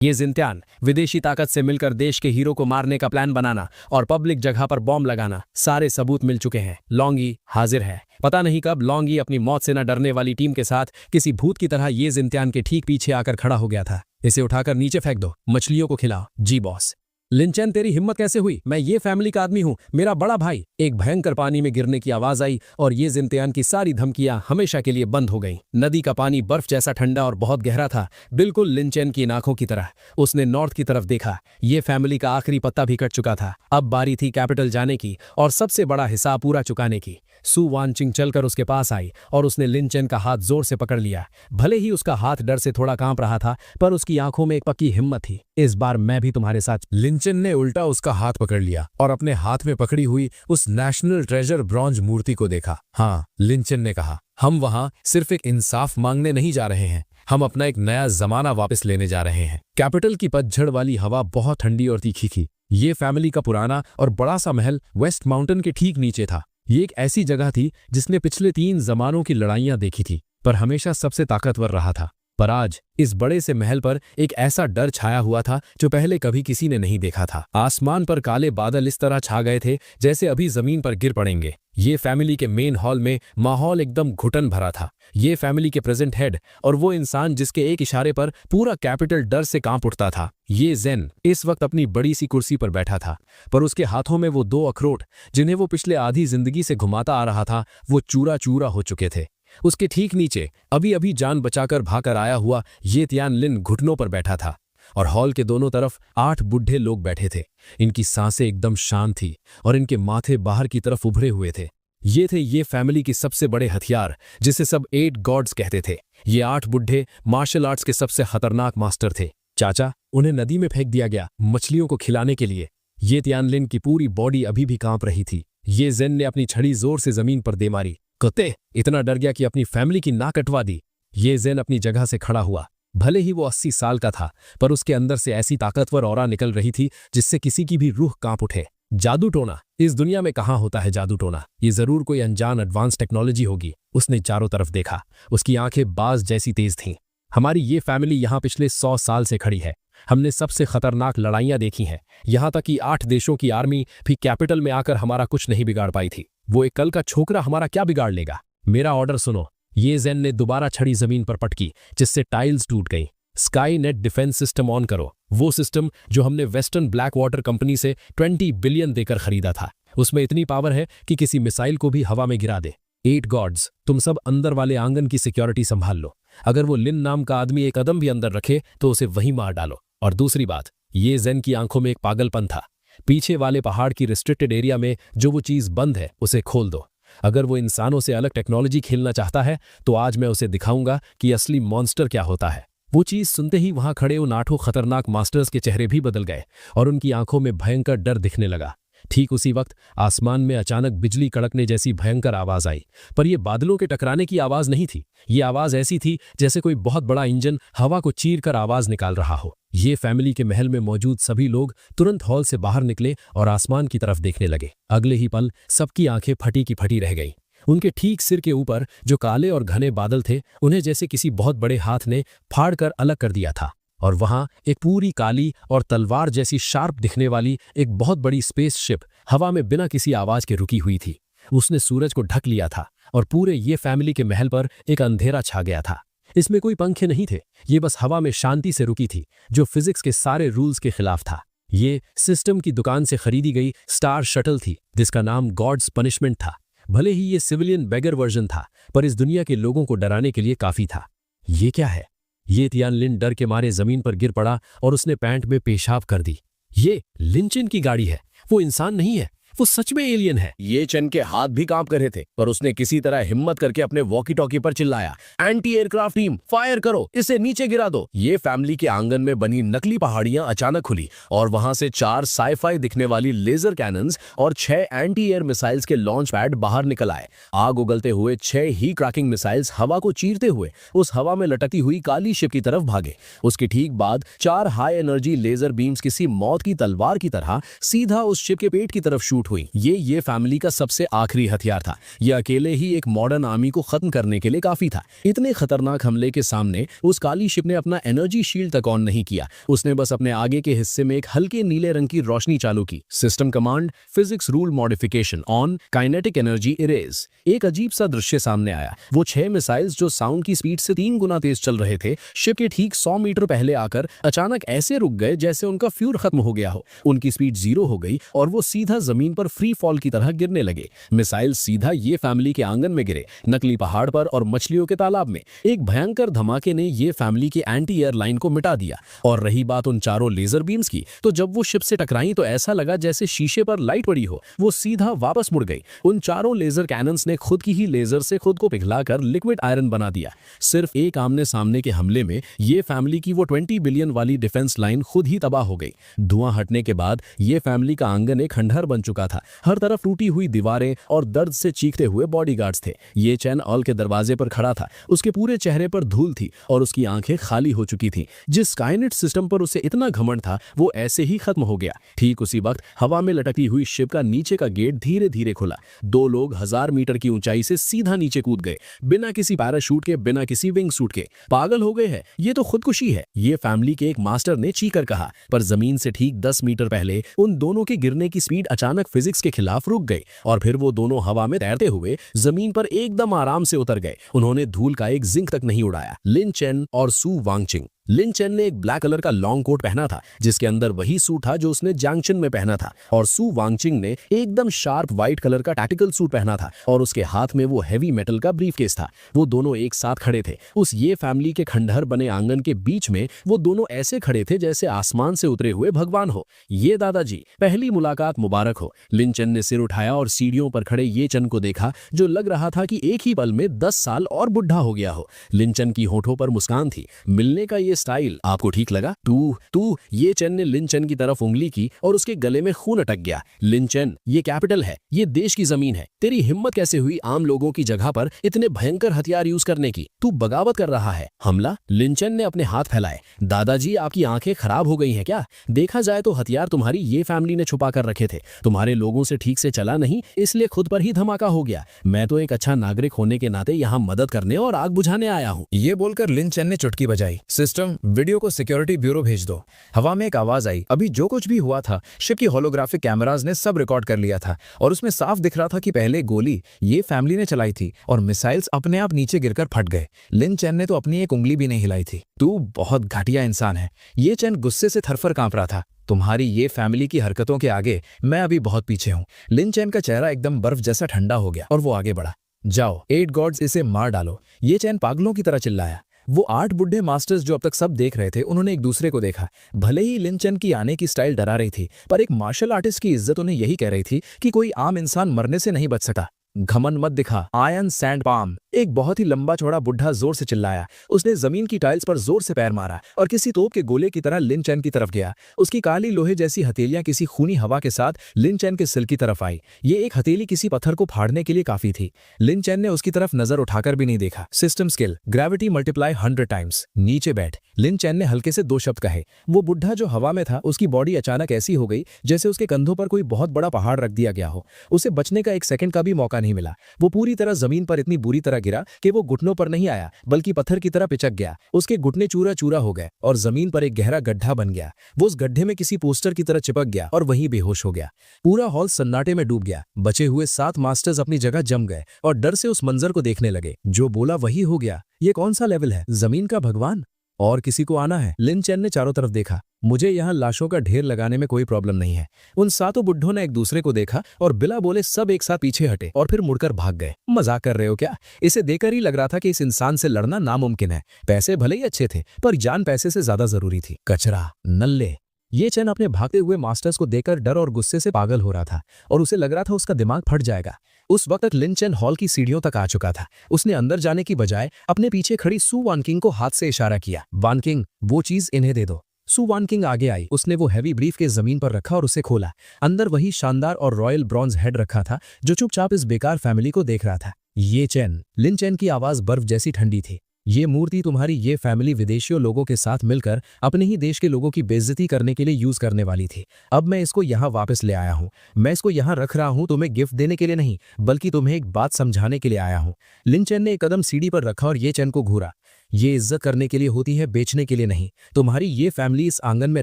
ये जिंत्यान विदेशी ताकत से मिलकर देश के हीरो को मारने का प्लान बनाना और पब्लिक जगह पर बॉम्ब लगाना, सारे सबूत मिल चुके हैं। लौंगी हाजिर है। पता नहीं कब लौंगी अपनी मौत से न डरने वाली टीम के साथ किसी भूत की तरह ये जिंत्यान के ठीक पीछे आकर खड़ा हो गया था। इसे उठाकर नीचे फेंक दो, मछलियों को खिलाओ। जी बॉस। लिंचेन, तेरी हिम्मत कैसे हुई? मैं ये फैमिली का आदमी हूँ, मेरा बड़ा भाई। एक भयंकर पानी में गिरने की आवाज आई और ये जिंत्यान की सारी धमकियां हमेशा के लिए बंद हो गईं। नदी का पानी बर्फ जैसा ठंडा और बहुत गहरा था, बिल्कुल लिंचेन की आंखों की तरह। उसने नॉर्थ की तरफ देखा। ये फैमिली का आखिरी पत्ता भी कट चुका था। अब बारी थी कैपिटल जाने की और सबसे बड़ा हिसाब पूरा चुकाने की। सु वानचिंग चलकर उसके पास आई और उसने लिंचेन का हाथ जोर से पकड़ लिया। भले ही उसका हाथ डर से थोड़ा कांप रहा था, पर उसकी आंखों में एक पक्की हिम्मत थी। इस बार मैं भी तुम्हारे साथ। लिंचेन ने उल्टा उसका हाथ पकड़ लिया और अपने हाथ में पकड़ी हुई उस नेशनल ट्रेजर ब्रॉन्ज मूर्ति को देखा। हाँ, लिंचेन ने कहा, हम वहां सिर्फ एक इंसाफ मांगने नहीं जा रहे हैं, हम अपना एक नया जमाना वापस लेने जा रहे हैं। कैपिटल की पतझड़ वाली हवा बहुत ठंडी और तीखी थी। ये फैमिली का पुराना और बड़ा सा महल वेस्ट माउंटेन के ठीक नीचे था। ये एक ऐसी जगह थी जिसने पिछले 3 जमानों की लड़ाइयां देखी थी, पर हमेशा सबसे ताकतवर रहा था। पर आज इस बड़े से महल पर एक ऐसा डर छाया हुआ था जो पहले कभी किसी ने नहीं देखा था। आसमान पर काले बादल इस तरह छा गए थे जैसे अभी जमीन पर गिर पड़ेंगे। ये फैमिली के मेन हॉल में माहौल एकदम घुटन भरा था। ये फैमिली के प्रेजेंट हेड और वो इंसान जिसके एक इशारे पर पूरा कैपिटल डर से कांप उठता था, ये जेन, इस वक्त अपनी बड़ी सी कुर्सी पर बैठा था। पर उसके हाथों में वो 2 अखरोट जिन्हें वो पिछले आधी जिंदगी से घुमाता आ रहा था, वो चूरा चूरा हो चुके थे। उसके ठीक नीचे अभी अभी जान बचाकर भागकर आया हुआ ये तियान लिन घुटनों पर बैठा था और हॉल के दोनों तरफ 8 बुढ़े लोग बैठे थे। इनकी सांसें एकदम शांत थी और इनके माथे बाहर की तरफ उभरे हुए थे। ये थे ये फैमिली की सबसे बड़े हथियार, जिसे सब 8 गॉड्स कहते थे। ये 8 बुढ़े मार्शल आर्ट्स के सबसे खतरनाक मास्टर थे। चाचा, उन्हें नदी में फेंक दिया गया मछलियों को खिलाने के लिए। ये तियानलिन की पूरी बॉडी अभी भी कांप रही थी। ये जेन ने अपनी छड़ी जोर से जमीन पर दे मारी। कुत्ते, इतना डर गया कि अपनी फैमिली की नाक कटवा दी। ये जेन अपनी जगह से खड़ा हुआ। भले ही वो 80 साल का था, पर उसके अंदर से ऐसी ताकतवर ऑरा निकल रही थी जिससे किसी की भी रूह कांप उठे। जादू टोना, इस दुनिया में कहाँ होता है जादू टोना? ये जरूर कोई अनजान एडवांस टेक्नोलॉजी होगी। उसने चारों तरफ देखा। उसकी आंखें बाज जैसी तेज थीं। हमारी ये फैमिली यहाँ पिछले 100 साल से खड़ी है। हमने सबसे खतरनाक लड़ाइयां देखी हैं, यहाँ तक कि 8 देशों की आर्मी भी कैपिटल में आकर हमारा कुछ नहीं बिगाड़ पाई थी। वो एक कल का छोकरा हमारा क्या बिगाड़ लेगा? मेरा ऑर्डर सुनो। ये जेन ने दोबारा छड़ी जमीन पर पटकी, जिससे टाइल्स टूट गईं। Sky net defence system on करो, वो सिस्टम जो हमने वेस्टर्न ब्लैक वाटर कंपनी से 20 बिलियन देकर खरीदा था। उसमें इतनी पावर है कि किसी मिसाइल को भी हवा में गिरा दे। 8 गॉड्स, तुम सब अंदर वाले आंगन की सिक्योरिटी संभाल लो। अगर वो लिन नाम का आदमी एक कदम भी अंदर रखे तो उसे वहीं मार डालो। और दूसरी बात, ये जेन की आंखों में एक पागलपन था। पीछे वाले पहाड़ की रिस्ट्रिक्टेड एरिया में जो वो चीज बंद है उसे खोल दो। अगर वो इंसानों से अलग टेक्नोलॉजी खेलना चाहता है तो आज मैं उसे दिखाऊंगा कि असली मॉन्स्टर क्या होता है। वो चीज सुनते ही वहां खड़े उन 8 खतरनाक मास्टर्स के चेहरे भी बदल गए और उनकी आंखों में भयंकर डर दिखने लगा। ठीक उसी वक्त आसमान में अचानक बिजली कड़कने जैसी भयंकर आवाज आई। पर यह बादलों के टकराने की आवाज नहीं थी। ये आवाज ऐसी थी जैसे कोई बहुत बड़ा इंजन हवा को चीर कर आवाज निकाल रहा हो। ये फैमिली के महल में मौजूद सभी लोग तुरंत हॉल से बाहर निकले और आसमान की तरफ देखने लगे। अगले ही पल सबकी आंखें फटी की फटी रह गईं। उनके ठीक सिर के ऊपर जो काले और घने बादल थे, उन्हें जैसे किसी बहुत बड़े हाथ ने फाड़ कर अलग कर दिया था। और वहां एक पूरी काली और तलवार जैसी शार्प दिखने वाली एक बहुत बड़ी स्पेसशिप हवा में बिना किसी आवाज के रुकी हुई थी। उसने सूरज को ढक लिया था और पूरे ये फैमिली के महल पर एक अंधेरा छा गया था। इसमें कोई पंखे नहीं थे, ये बस हवा में शांति से रुकी थी, जो फिजिक्स के सारे रूल्स के खिलाफ था। ये सिस्टम की दुकान से खरीदी गई स्टार शटल थी, जिसका नाम गॉड्स पनिशमेंट था। भले ही ये सिविलियन बेगर वर्जन था, पर इस दुनिया के लोगों को डराने के लिए काफी था। ये क्या है? ये तियानलिन डर के मारे जमीन पर गिर पड़ा और उसने पैंट में पेशाब कर दी। ये लिंचेन की गाड़ी है, वो इंसान नहीं है, वो सच में एलियन है। ये चेन के हाथ भी कांप रहे थे, पर उसने किसी तरह हिम्मत करके अपने वॉकी टॉकी पर चिल्लाया, एंटी एयरक्राफ्ट टीम फायर करो, इसे नीचे गिरा दो। ये फैमिली के आंगन में बनी नकली पहाड़ियां अचानक खुली और वहां से 4 साईफाई दिखने वाली लेजर कैनन्स और 6 एंटी एयर मिसाइल्स के लॉन्च पैड बाहर निकल आए। आग उगलते हुए 6 ही क्रैकिंग मिसाइल्स हवा को चीरते हुए उस हवा में लटकती हुई काली शिप की तरफ भागे। उसके ठीक बाद 4 हाई एनर्जी लेजर बीम्स किसी मौत की तलवार की तरह सीधा उस उस शिप के पेट की तरफ शूट हुई। ये फैमिली का सबसे आखिरी हथियार था। यह अकेले ही एक मॉडर्न आर्मी को खत्म करने के लिए काफी था। इतने खतरनाक हमले के सामने उस काली शिप ने अपना एनर्जी शील्ड तक ऑन नहीं किया। उसने बस अपने आगे के हिस्से में एक हल्के नीले रंग की रोशनी चालू की। System command, physics rule modification on, kinetic energy erase. एक अजीब सा दृश्य सामने आया। वो 6 मिसाइल्स जो साउंड की स्पीड से 3 गुना तेज चल रहे थे, शिप के ठीक 100 मीटर पहले आकर अचानक ऐसे रुक गए जैसे उनका फ्यूल खत्म हो गया हो। उनकी स्पीड 0 हो गई और वो सीधा जमीन पर फ्री फॉल की तरह गिरने लगे। मिसाइल सीधा ये फैमिली के आंगन में गिरे, नकली पहाड़ पर और मछलियों के तालाब में। एक भयंकर धमाके ने ये फैमिली के एंटी एयर लाइन को मिटा दिया। और रही बात उन चारों लेजर बीम्स की, तो जब वो शिप से टकराई तो ऐसा लगा जैसे शीशे पर लाइट पड़ी हो। वो सीधा वापस मुड़ गई। उन चारों लेजर कैनन्स ने खुद की ही लेजर से खुद को पिघलाकर लिक्विड आयरन बना दिया। सिर्फ एक आमने सामने के हमले में ये फैमिली की वो 20 बिलियन वाली डिफेंस लाइन खुद ही तबाह हो गई। धुआं हटने के बाद ये फैमिली का आंगन एक खंडहर बन चुका था। हर तरफ टूटी हुई दीवारें और दर्द से चीखते हुए बॉडीगार्ड्स थे। ये चैन ऑल के दरवाजे पर खड़ा था। उसके पूरे चेहरे पर धूल थी और उसकी आंखें खाली हो चुकी थीं। जिस स्काईनेट सिस्टम पर उसे इतना घमंड था वो ऐसे ही खत्म हो गया। ठीक उसी वक्त हवा में लटकती हुई शिप का नीचे का गेट धीरे धीरे खुला। 2 लोग 1000 मीटर की ऊंचाई से सीधा नीचे कूद गए, बिना किसी पैराशूट के, बिना किसी विंग सूट के। पागल हो गए हैं, ये तो खुदकुशी है, ये फैमिली के एक मास्टर ने चीखकर कहा। पर जमीन से ठीक 10 मीटर पहले उन दोनों के गिरने की स्पीड अचानक फिजिक्स के खिलाफ रुक गई और फिर वो दोनों हवा में तैरते हुए जमीन पर एकदम आराम से उतर गए। उन्होंने धूल का एक जिंक तक नहीं उड़ाया। लिन चेन और सू वांगचिंग। लिन चेन ने एक ब्लैक कलर का लॉन्ग कोट पहना था जिसके अंदर वही सूट था जो उसने जांगचन में पहना था, और सू वांगचिंग ने एकदम शार्प व्हाइट कलर का टैक्टिकल सूट पहना था और उसके हाथ में वो हैवी मेटल का ब्रीफकेस था। वो दोनों एक साथ खड़े थे। उस ये फैमिली के खंडहर बने आंगन के बीच में वो दोनों ऐसे खड़े थे जैसे आसमान से उतरे हुए भगवान हो। ये दादाजी, पहली मुलाकात मुबारक हो। लिन चेन ने सिर उठाया और सीढ़ियों पर खड़े ये चन को देखा जो लग रहा था कि एक ही पल में 10 साल और बुढ़ा हो गया हो। लिन चेन की होठों पर मुस्कान थी। मिलने का ये स्टाइल आपको ठीक लगा? तू ये चेन ने लिन चेन की तरफ उंगली की और उसके गले में खून अटक गया। लिन चेन, ये कैपिटल है, ये देश की जमीन है। तेरी हिम्मत कैसे हुई आम लोगों की जगह पर इतने भयंकर हथियार यूज करने की? तू बगावत कर रहा है। हमला? लिन चेन ने अपने हाथ फैलाए। दादाजी, आपकी आंखें खराब हो गई हैं क्या? देखा जाए तो हथियार तुम्हारी ये फैमिली ने छुपा कर रखे थे। तुम्हारे लोगों से ठीक से चला नहीं, इसलिए खुद पर ही धमाका हो गया। मैं तो एक अच्छा नागरिक होने के नाते यहाँ मदद करने और आग बुझाने आया हूँ। ये बोलकर लिन चेन ने चुटकी बजाई। सिस्टम, वीडियो को सिक्योरिटी ब्यूरो भेज दो। हवा में एक आवाज आई। अभी जो कुछ भी हुआ था शिप की होलोग्राफिक कैमराज ने सब रिकॉर्ड कर लिया था और उसमें साफ दिख रहा था कि पहले गोली ये फैमिली ने चलाई थी और मिसाइल्स अपने आप नीचे गिरकर फट गए। लिन चेन ने तो अपनी एक उंगली भी नहीं हिलाई थी। तू बहुत घटिया इंसान है। ये चेन गुस्से से थरथर कांप रहा था। तुम्हारी ये फैमिली की हरकतों के आगे मैं अभी बहुत पीछे हूँ। लिन चेन का चेहरा एकदम बर्फ जैसा ठंडा हो गया और वो आगे बढ़ा। जाओ, 8 गॉड्स, इसे मार डालो। ये चैन पागलों की तरह चिल्लाया। वो 8 बुढ़े मास्टर्स जो अब तक सब देख रहे थे, उन्होंने एक दूसरे को देखा। भले ही लिन चेन की आने की स्टाइल डरा रही थी, पर एक मार्शल आर्टिस्ट की इज्जत उन्हें यही कह रही थी कि कोई आम इंसान मरने से नहीं बच सकता। घमंड मत दिखा, आयन सैंड पाम। एक बहुत ही लंबा चौड़ा बुढ़ा जोर से चिल्लाया। उसने जमीन की टाइल्स पर जोर से पैर मारा और किसी तोप के गोले की तरह लिन चेन की तरफ गया। उसकी काली लोहे जैसी हथेलियां किसी खूनी हवा के साथ लिन चेन के सिर की तरफ आई। ये एक हथेली किसी पत्थर को फाड़ने के लिए काफी थी। लिन चेन ने उसकी तरफ नजर उठाकर भी नहीं देखा। System skill, gravity multiply 100 times. नीचे बैठ। लिन चेन ने हल्के से 2 शब्द कहे। वो बुढ़ा जो हवा में था, उसकी बॉडी अचानक ऐसी हो गई जैसे उसके कंधों पर कोई बहुत बड़ा पहाड़ रख दिया गया हो। उसे बचने का 1 सेकंड का भी मौका नहीं मिला। वो पूरी तरह जमीन पर इतनी बुरी तरह गिरा कि वो घुटनों पर नहीं आया बल्कि पत्थर की तरह पिचक गया। उसके घुटने चूरा चूरा हो गए और जमीन पर एक गहरा गड्ढा बन गया। वो उस गड्ढे में किसी पोस्टर की तरह चिपक गया और वहीं बेहोश हो गया। पूरा हॉल सन्नाटे में डूब गया। बचे हुए 7 मास्टर्स अपनी जगह जम गए और डर से उस मंजर को देखने लगे। जो बोला वही हो गया। ये कौन सा लेवल है? जमीन का भगवान? और किसी को आना है? लिन चेन ने चारों तरफ देखा। मुझे यहाँ लाशों का ढेर लगाने में कोई प्रॉब्लम नहीं है। उन 7 बुड्ढों ने एक दूसरे को देखा और बिला बोले सब एक साथ पीछे हटे और फिर मुड़कर भाग गए। मजाक कर रहे हो क्या? इसे देखकर ही लग रहा था कि इस इंसान से लड़ना नामुमकिन है। पैसे भले ही अच्छे थे, पर जान पैसे से ज्यादा जरूरी थी। कचरा, नल्ले। ये चैन अपने भागते हुए मास्टर्स को देखकर डर और गुस्से से पागल हो रहा था और उसे लग रहा था उसका दिमाग फट जाएगा। उस वक्त तक लिन चेन हॉल की सीढ़ियों तक आ चुका था। उसने अंदर जाने की बजाय अपने पीछे खड़ी सू वानकिंग को हाथ से इशारा किया। वानकिंग, वो चीज इन्हें दे दो। सू वानकिंग आगे आई। उसने वो हैवी ब्रीफ के जमीन पर रखा और उसे खोला। अंदर वही शानदार और रॉयल ब्रॉन्ज हेड रखा था जो चुपचाप इस बेकार फैमिली को देख रहा था। ये चैन। लिन चेन की आवाज बर्फ जैसी ठंडी थी। ये मूर्ति तुम्हारी ये फैमिली विदेशियों लोगों के साथ मिलकर अपने ही देश के लोगों की बेइज्जती करने के लिए यूज करने वाली थी। अब मैं इसको यहाँ वापस ले आया हूँ। मैं इसको यहाँ रख रहा हूँ तुम्हें गिफ्ट देने के लिए नहीं, बल्कि तुम्हें एक बात समझाने के लिए आया हूँ। लिन चेन ने एक कदम सीढ़ी पर रखा और ये चेन को घूरा। ये इज्जत करने के लिए होती है, बेचने के लिए नहीं। तुम्हारी ये फैमिली इस आंगन में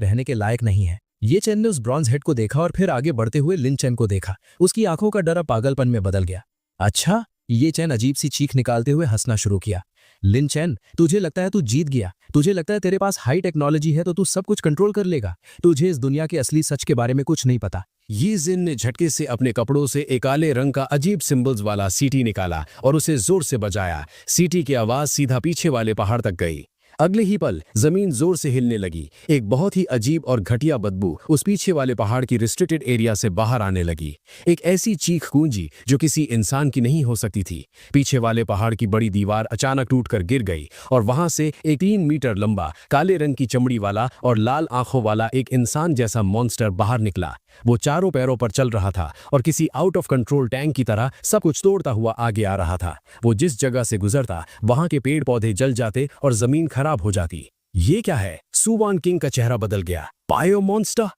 रहने के लायक नहीं है। ये चेन ने उस ब्रॉन्ज हेड को देखा और फिर आगे बढ़ते हुए लिन चेन को देखा। उसकी आंखों का डर अब पागलपन में बदल गया। अच्छा, ये चेन अजीब सी चीख निकालते हुए हंसना शुरू किया। लिन चेन, तुझे लगता है तू जीत गया? तुझे लगता है तेरे पास हाई टेक्नोलॉजी है तो तू सब कुछ कंट्रोल कर लेगा? तुझे इस दुनिया के असली सच के बारे में कुछ नहीं पता। ये जिन ने झटके से अपने कपड़ों से एक काले रंग का अजीब सिंबल्स वाला सीटी निकाला और उसे जोर से बजाया। सीटी की आवाज सीधा पीछे वाले पहाड़ तक गई। अगले ही पल जमीन जोर से हिलने लगी। एक बहुत ही अजीब और घटिया बदबू उस पीछे वाले पहाड़ की रिस्ट्रिक्टेड एरिया से बाहर आने लगी। एक ऐसी चीख गूंजी जो किसी इंसान की नहीं हो सकती थी। पीछे वाले पहाड़ की बड़ी दीवार अचानक टूटकर गिर गई और वहां से एक 3 मीटर लंबा काले रंग की चमड़ी वाला और लाल आंखों वाला एक इंसान जैसा मॉन्स्टर बाहर निकला। वो चारों पैरों पर चल रहा था और किसी आउट ऑफ कंट्रोल टैंक की तरह सब कुछ तोड़ता हुआ आगे आ रहा था। वो जिस जगह से गुजरता वहां के पेड़ पौधे जल जाते और जमीन खराब हो जाती। ये क्या है? सुवान किंग का चेहरा बदल गया। Bio monster?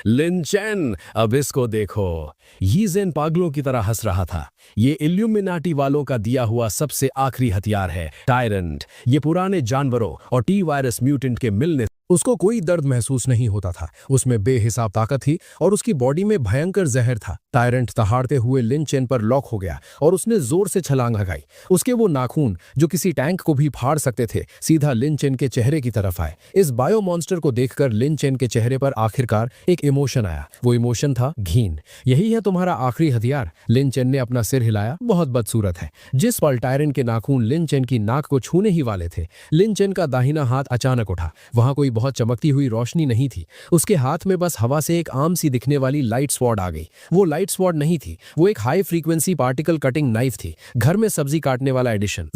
लिन चेन, अब इसको देखो। यी ज़ेन पागलों की तरह हंस रहा था। ये इल्यूमिनाटी वालों का दिया हुआ सबसे आखिरी हथियार है, टायरेंट। ये पुराने जानवरों और टी वायरस म्यूटेंट के मिलने उसको कोई दर्द महसूस नहीं होता था। उसमें बेहिसाब ताकत थी और उसकी बॉडी में भयंकर जहर था। टायरेंट दहाड़ते हुए लिन चेन पर लॉक हो गया और उसने जोर से छलांग लगाई। उसके वो नाखून जो किसी टैंक को भी फाड़ सकते थे सीधा लिन चेन के चेहरे की तरफ आए। इस बायो मॉन्स्टर को देखकर लिन चेन के चेहरे पर आखिरकार एक इमोशन आया। वो इमोशन था घिन। यही है तुम्हारा आखिरी हथियार? लिन चेन ने अपना सिर हिलाया। बहुत बदसूरत है। जिस पल टायरेंट के नाखून लिन चेन की नाक को छूने ही वाले थे, लिन चेन का दाहिना हाथ अचानक उठा। वहां कोई बहुत चमकती हुई रोशनी नहीं थी। उसके हाथ में बस हवा से एक आम सी दिखने वाली लाइट स्वॉर्ड आ गई। वो लाइट स्वॉर्ड नहीं थी, वो एक high frequency particle cutting knife थी। घर में सब्जी काटने वाला एडिशन।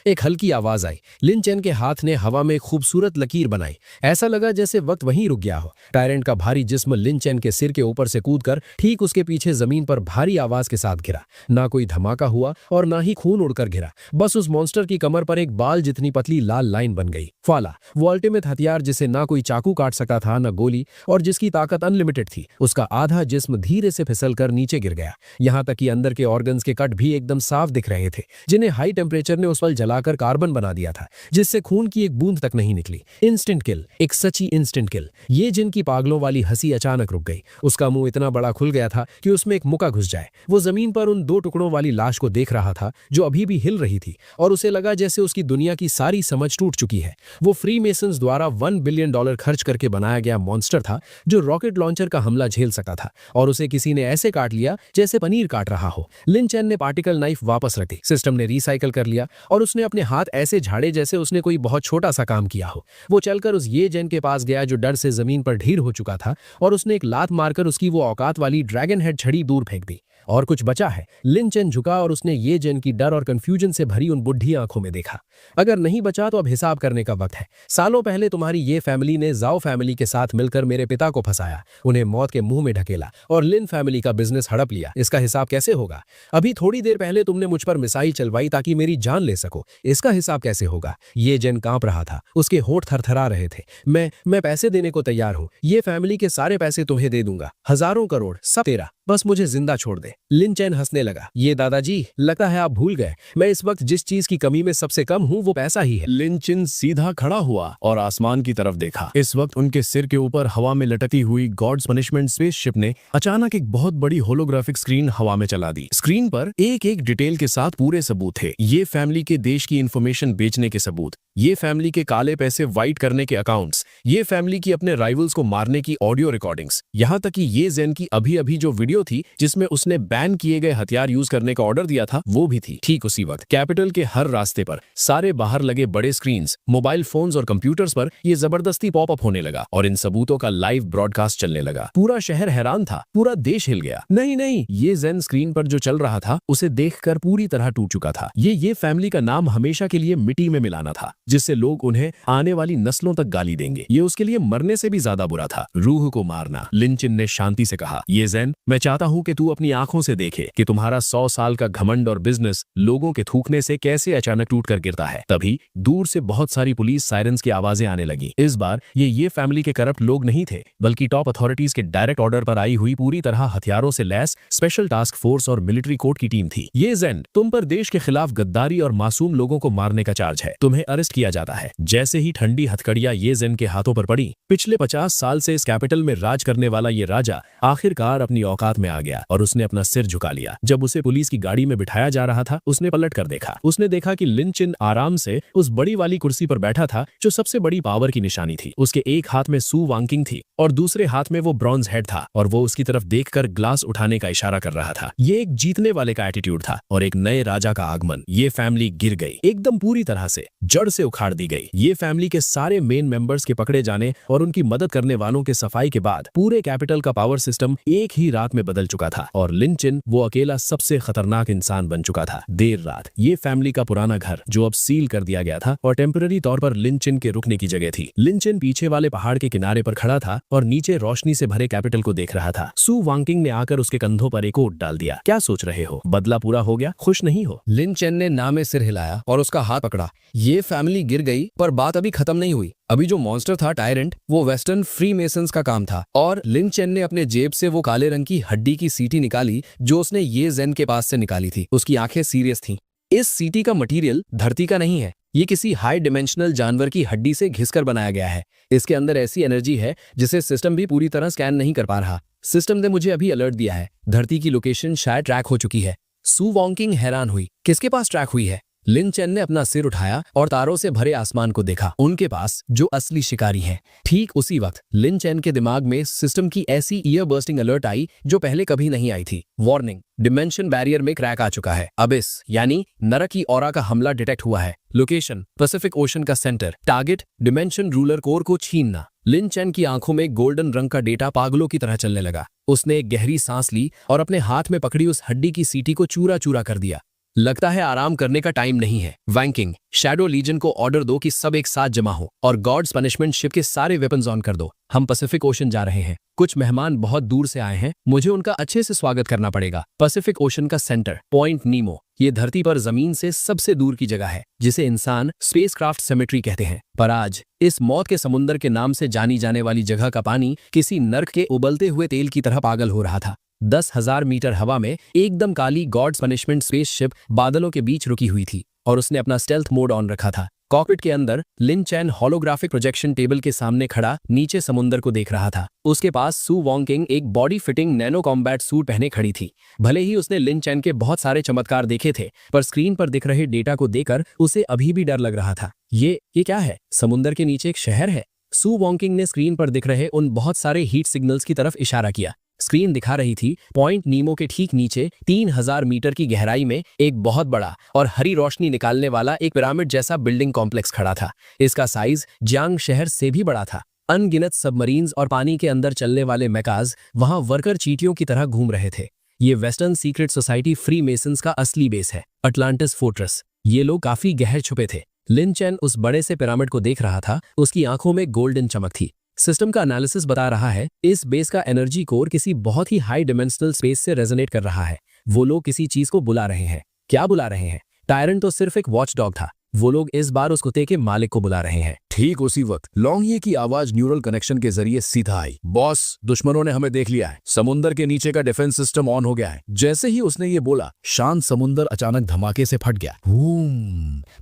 एक हल्की आवाज आई। लिन चेन के हाथ ने हवा में एक खूबसूरत लकीर बनाई। ऐसा लगा जैसे वक्त वहीं रुक गया हो। टायरेंट का भारी जिस्म लिन चेन के सिर के ऊपर से कूदकर ठीक उसके पीछे जमीन पर भारी आवाज के साथ गिरा। ना कोई धमाका हुआ और ना ही खून उड़कर गिरा। बस उस मॉन्स्टर की कमर पर एक बाल जितनी पतली लाल लाइन बन गई। फाला, वो अल्टीमेट हथियार जिसे ना कोई चाकू काट सका था न गोली, और जिसकी ताकत अनलिमिटेड थी। उसका आधा जिस्म धीरे से फिसलकर नीचे गिर गया। यहां तक कि अंदर के ऑर्गन्स के कट भी एकदम साफ दिख रहे थे, जिन्हें हाई टेम्परेचर ने उस पल जलाकर कार्बन बना दिया था, जिससे खून की एक बूंद तक नहीं निकली। इंस्टेंट किल, एक सच्ची इंस्टेंट किल। ये जिनकी पागलों वाली हंसी अचानक रुक गई। उसका मुंह इतना बड़ा खुल गया था कि उसमें एक मुक्का घुस जाए। वो जमीन पर उन 2 टुकड़ों वाली लाश को देख रहा था जो अभी भी हिल रही थी, और उसे लगा जैसे उसकी दुनिया की सारी समझ टूट चुकी है। वो फ्री मेसन्स द्वारा $1 बिलियन खर्च करके बनाया गया मॉन्स्टर था जो रॉकेट लॉन्चर का हमला झेल सका था, और उसे किसी ने ऐसे काट लिया जैसे पनीर काट रहा हो। लिन चेन ने पार्टिकल नाइफ वापस रख दी। सिस्टम ने रिसाइकल कर लिया और उसने अपने हाथ ऐसे झाड़े जैसे उसने कोई बहुत छोटा सा काम किया हो। वो चलकर उस ये जेन के पास गया जो डर से जमीन पर ढीर हो चुका था, और उसने एक लात मारकर उसकी वो औकात वाली ड्रैगन हेड छड़ी दूर फेंक दी। और कुछ बचा है? लिन चेन झुका और उसने ये जेन की डर और कंफ्यूजन से भरी उन बुढ़ी आंखों में देखा। अगर नहीं बचा तो अब हिसाब करने का वक्त है। सालों पहले तुम्हारी ये फैमिली ने जाओ फैमिली के साथ मिलकर मेरे पिता को फंसाया, उन्हें मौत के मुंह में ढकेला और लिन फैमिली का बिजनेस हड़प लिया। इसका हिसाब कैसे होगा? अभी थोड़ी देर पहले तुमने मुझ पर मिसाइल चलवाई ताकि मेरी जान ले सको। इसका हिसाब कैसे होगा? ये जेन कांप रहा था, उसके होंठ थरथरा रहे थे। मैं पैसे देने को तैयार हूं। ये फैमिली के सारे पैसे तुम्हें दे दूंगा, हजारों करोड़, सब तेरा। बस मुझे जिंदा छोड़ दे। लिन चेन हंसने लगा। ये दादाजी, लगता है आप भूल गए, मैं इस वक्त जिस चीज की कमी में सबसे कम हूँ वो पैसा ही है। लिन चेन सीधा खड़ा हुआ और आसमान की तरफ देखा। इस वक्त उनके सिर के ऊपर हवा में लटकी हुई गॉड्स पनिशमेंट स्पेसशिप ने अचानक एक बहुत बड़ी होलोग्राफिक स्क्रीन हवा में चला दी। स्क्रीन पर एक एक डिटेल के साथ पूरे सबूत थे। ये फैमिली के देश की इंफॉर्मेशन बेचने के सबूत, ये फैमिली के काले पैसे वाइट करने के अकाउंट्स, ये फैमिली की अपने राइवल्स को मारने की ऑडियो रिकॉर्डिंग्स, यहाँ तक कि ये जेन की अभी अभी जो वीडियो थी जिसमें उसने बैन किए गए हथियार यूज करने का ऑर्डर दिया था वो भी थी। ठीक उसी वक्त कैपिटल के हर रास्ते पर, सारे बाहर लगे बड़े स्क्रीन्स, मोबाइल फोन्स और कंप्यूटर्स पर ये जबरदस्ती पॉपअप होने लगा और इन सबूतों का लाइव ब्रॉडकास्ट चलने लगा। पूरा शहर हैरान था, पूरा देश हिल गया। नहीं, ये जेन स्क्रीन पर जो चल रहा था उसे देखकर पूरी तरह टूट चुका था। ये फैमिली का नाम हमेशा के लिए मिट्टी में मिलाना था। जिससे लोग उन्हें आने वाली नस्लों तक गाली देंगे। ये उसके लिए मरने से भी ज्यादा बुरा था, रूह को मारना। लिंचिन ने शांति से कहा, ये ज़ेन, मैं चाहता हूं कि तू अपनी आंखों से देखे कि तुम्हारा 100 साल का घमंड और बिजनेस लोगों के थूकने से कैसे अचानक टूट कर गिरता है। तभी दूर से बहुत सारी पुलिस सायरन्स की आवाजें आने लगी। इस बार ये फैमिली के करप्ट लोग नहीं थे, बल्कि टॉप अथॉरिटीज के डायरेक्ट ऑर्डर पर आई हुई पूरी तरह हथियारों से लैस स्पेशल टास्क फोर्स और मिलिट्री कोर्ट की टीम थी। ये ज़ेन, तुम पर देश के खिलाफ गद्दारी और मासूम लोगों को मारने का चार्ज है। तुम्हें अरेस्ट किया जाता है। जैसे ही ठंडी हथकड़ियां ये ज़ेन के हाथों पर पड़ी, पिछले 50 साल से इस कैपिटल में राज करने वाला ये राजा आखिरकार अपनी औकात में आ गया और उसने अपना सिर झुका लिया। जब उसे पुलिस की गाड़ी में बिठाया जा रहा था, उसने पलट कर देखा। उसने देखा कि लिंचिन आराम से उस बड़ी वाली कुर्सी पर बैठा था जो सबसे बड़ी पावर की निशानी थी। उसके एक हाथ में सू वांकिंग थी और दूसरे हाथ में वो ब्रॉन्ज हेड था और वो उसकी तरफ देखकर ग्लास उठाने का इशारा कर रहा था। ये एक जीतने वाले का एटीट्यूड था और एक नए राजा का आगमन। ये फैमिली गिर गई, एकदम पूरी तरह से जड़ से उखाड़ दी गई। ये फैमिली के सारे मेन मेंबर्स के पकड़े जाने और उनकी मदद करने वालों के सफाई के बाद पूरे कैपिटल का पावर सिस्टम एक ही रात में बदल चुका था और लिंचिन वो अकेला सबसे खतरनाक इंसान बन चुका था। देर रात ये फैमिली का पुराना घर जो अब सील कर दिया गया था और टेम्पररी तौर पर लिंचिन के रुकने की जगह थी। लिंचिन पीछे वाले पहाड़ के किनारे पर खड़ा था और नीचे रोशनी से भरे कैपिटल को देख रहा था। सू वांकिंग ने आकर उसके कंधों पर एक ओट डाल दिया। क्या सोच रहे हो, बदला पूरा हो गया, खुश नहीं हो? लिंचेन ने ना में सिर हिलाया और उसका हाथ पकड़ा। ये फैमिली गिर गई, पर बात अभी खत्म नहीं हुई। अभी जो मॉन्स्टर था टायरेंट, वो वेस्टर्न फ्री मेसन्स का काम था और लिंचेन ने अपने जेब से वो काले रंग की हड्डी की सीटी निकाली जो उसने ये ज़ेन के पास से निकाली थी। उसकी आंखें सीरियस थीं। इस सीटी का मटेरियल धरती का नहीं है, ये किसी हाई डिमेंशनल जानवर की हड्डी से घिसकर बनाया गया है। इसके अंदर ऐसी एनर्जी है जिसे सिस्टम भी पूरी तरह स्कैन नहीं कर पा रहा। सिस्टम ने मुझे अभी अलर्ट दिया है, धरती की लोकेशन शायद ट्रैक हो चुकी है। सू वांकिंग हैरान हुई, किसके पास ट्रैक हुई है? लिंचेन ने अपना सिर उठाया और तारों से भरे आसमान को देखा, उनके पास जो असली शिकारी हैं। ठीक उसी वक्त लिंचेन के दिमाग में सिस्टम की ऐसी ईयर बर्स्टिंग अलर्ट आई जो पहले कभी नहीं आई थी। वार्निंग, डिमेंशन बैरियर में क्रैक आ चुका है। अबिस यानी नरक की ऑरा का हमला डिटेक्ट हुआ है। लोकेशन पैसिफिक ओशन का centre. Target dimension ruler core को छीनना। लिंचेन की आंखों में गोल्डन रंग का डेटा पागलों की तरह चलने लगा। उसने एक गहरी सांस ली और अपने हाथ में पकड़ी उस हड्डी की सीटी को चूरा चूरा कर दिया। लगता है आराम करने का टाइम नहीं है। वैंकिंग, शैडो लीजन को ऑर्डर दो कि सब एक साथ जमा हो और गॉड्स पनिशमेंट शिप के सारे वेपन्स ऑन कर दो। हम पैसिफिक ओशन जा रहे हैं। कुछ मेहमान बहुत दूर से आए हैं, मुझे उनका अच्छे से स्वागत करना पड़ेगा। पैसिफिक ओशन का सेंटर पॉइंट नीमो, ये धरती पर जमीन से सबसे दूर की जगह है जिसे इंसान स्पेसक्राफ्ट सेमेट्री कहते हैं। पर आज इस मौत के समुंदर के नाम से जानी जाने वाली जगह का पानी किसी नर्क के उबलते हुए तेल की तरह पागल हो रहा था। 10,000 मीटर हवा में एकदम काली गॉड्स पनिशमेंट स्पेसशिप बादलों के बीच रुकी हुई थी और उसने अपना स्टेल्थ मोड ऑन रखा था। कॉकपिट के अंदर लिंचेन होलोग्राफिक प्रोजेक्शन टेबल के सामने खड़ा नीचे समुंदर को देख रहा था। उसके पास सू वांकिंग एक body fitting nano combat suit पहने खड़ी थी। भले ही उसने लिंचेन के बहुत सारे चमत्कार देखे थे, पर स्क्रीन पर दिख रहे डेटा को देखकर उसे अभी भी डर लग रहा था। ये क्या है? समुंदर के नीचे एक शहर है। सू वांकिंग ने स्क्रीन पर दिख रहे उन बहुत सारे हीट सिग्नल्स की तरफ इशारा किया। स्क्रीन दिखा रही थी पॉइंट नीमो के ठीक नीचे 3000 मीटर की गहराई में एक बहुत बड़ा और हरी रोशनी निकालने वाला एक पिरामिड जैसा बिल्डिंग कॉम्प्लेक्स खड़ा था। इसका साइज जियांग शहर से भी बड़ा था। अनगिनत सबमरीन्स और पानी के अंदर चलने वाले मैकाज वहां वर्कर चींटियों की तरह घूम रहे थे। ये western secret society free masons का असली बेस है, अटलांटिस फोर्ट्रेस। ये लोग काफी गहर छुपे थे। लिंचेन उस बड़े से पिरामिड को देख रहा था, उसकी आंखों में गोल्डन चमक थी। सिस्टम का एनालिसिस बता रहा है इस बेस का एनर्जी कोर किसी बहुत ही हाई डिमेंशनल स्पेस से रेजोनेट कर रहा है। वो लोग किसी चीज को बुला रहे हैं। क्या बुला रहे हैं? टायरन तो सिर्फ एक वॉचडॉग था, वो लोग इस बार उस कुत्ते के मालिक को बुला रहे हैं। ठीक उसी वक्त लॉन्गिए की आवाज न्यूरल कनेक्शन के जरिए सीधा आई। बॉस, दुश्मनों ने हमें देख लिया है। समुंदर के नीचे का डिफेंस सिस्टम ऑन हो गया है। जैसे ही उसने ये बोला, शांत समुंदर अचानक धमाके से फट गया।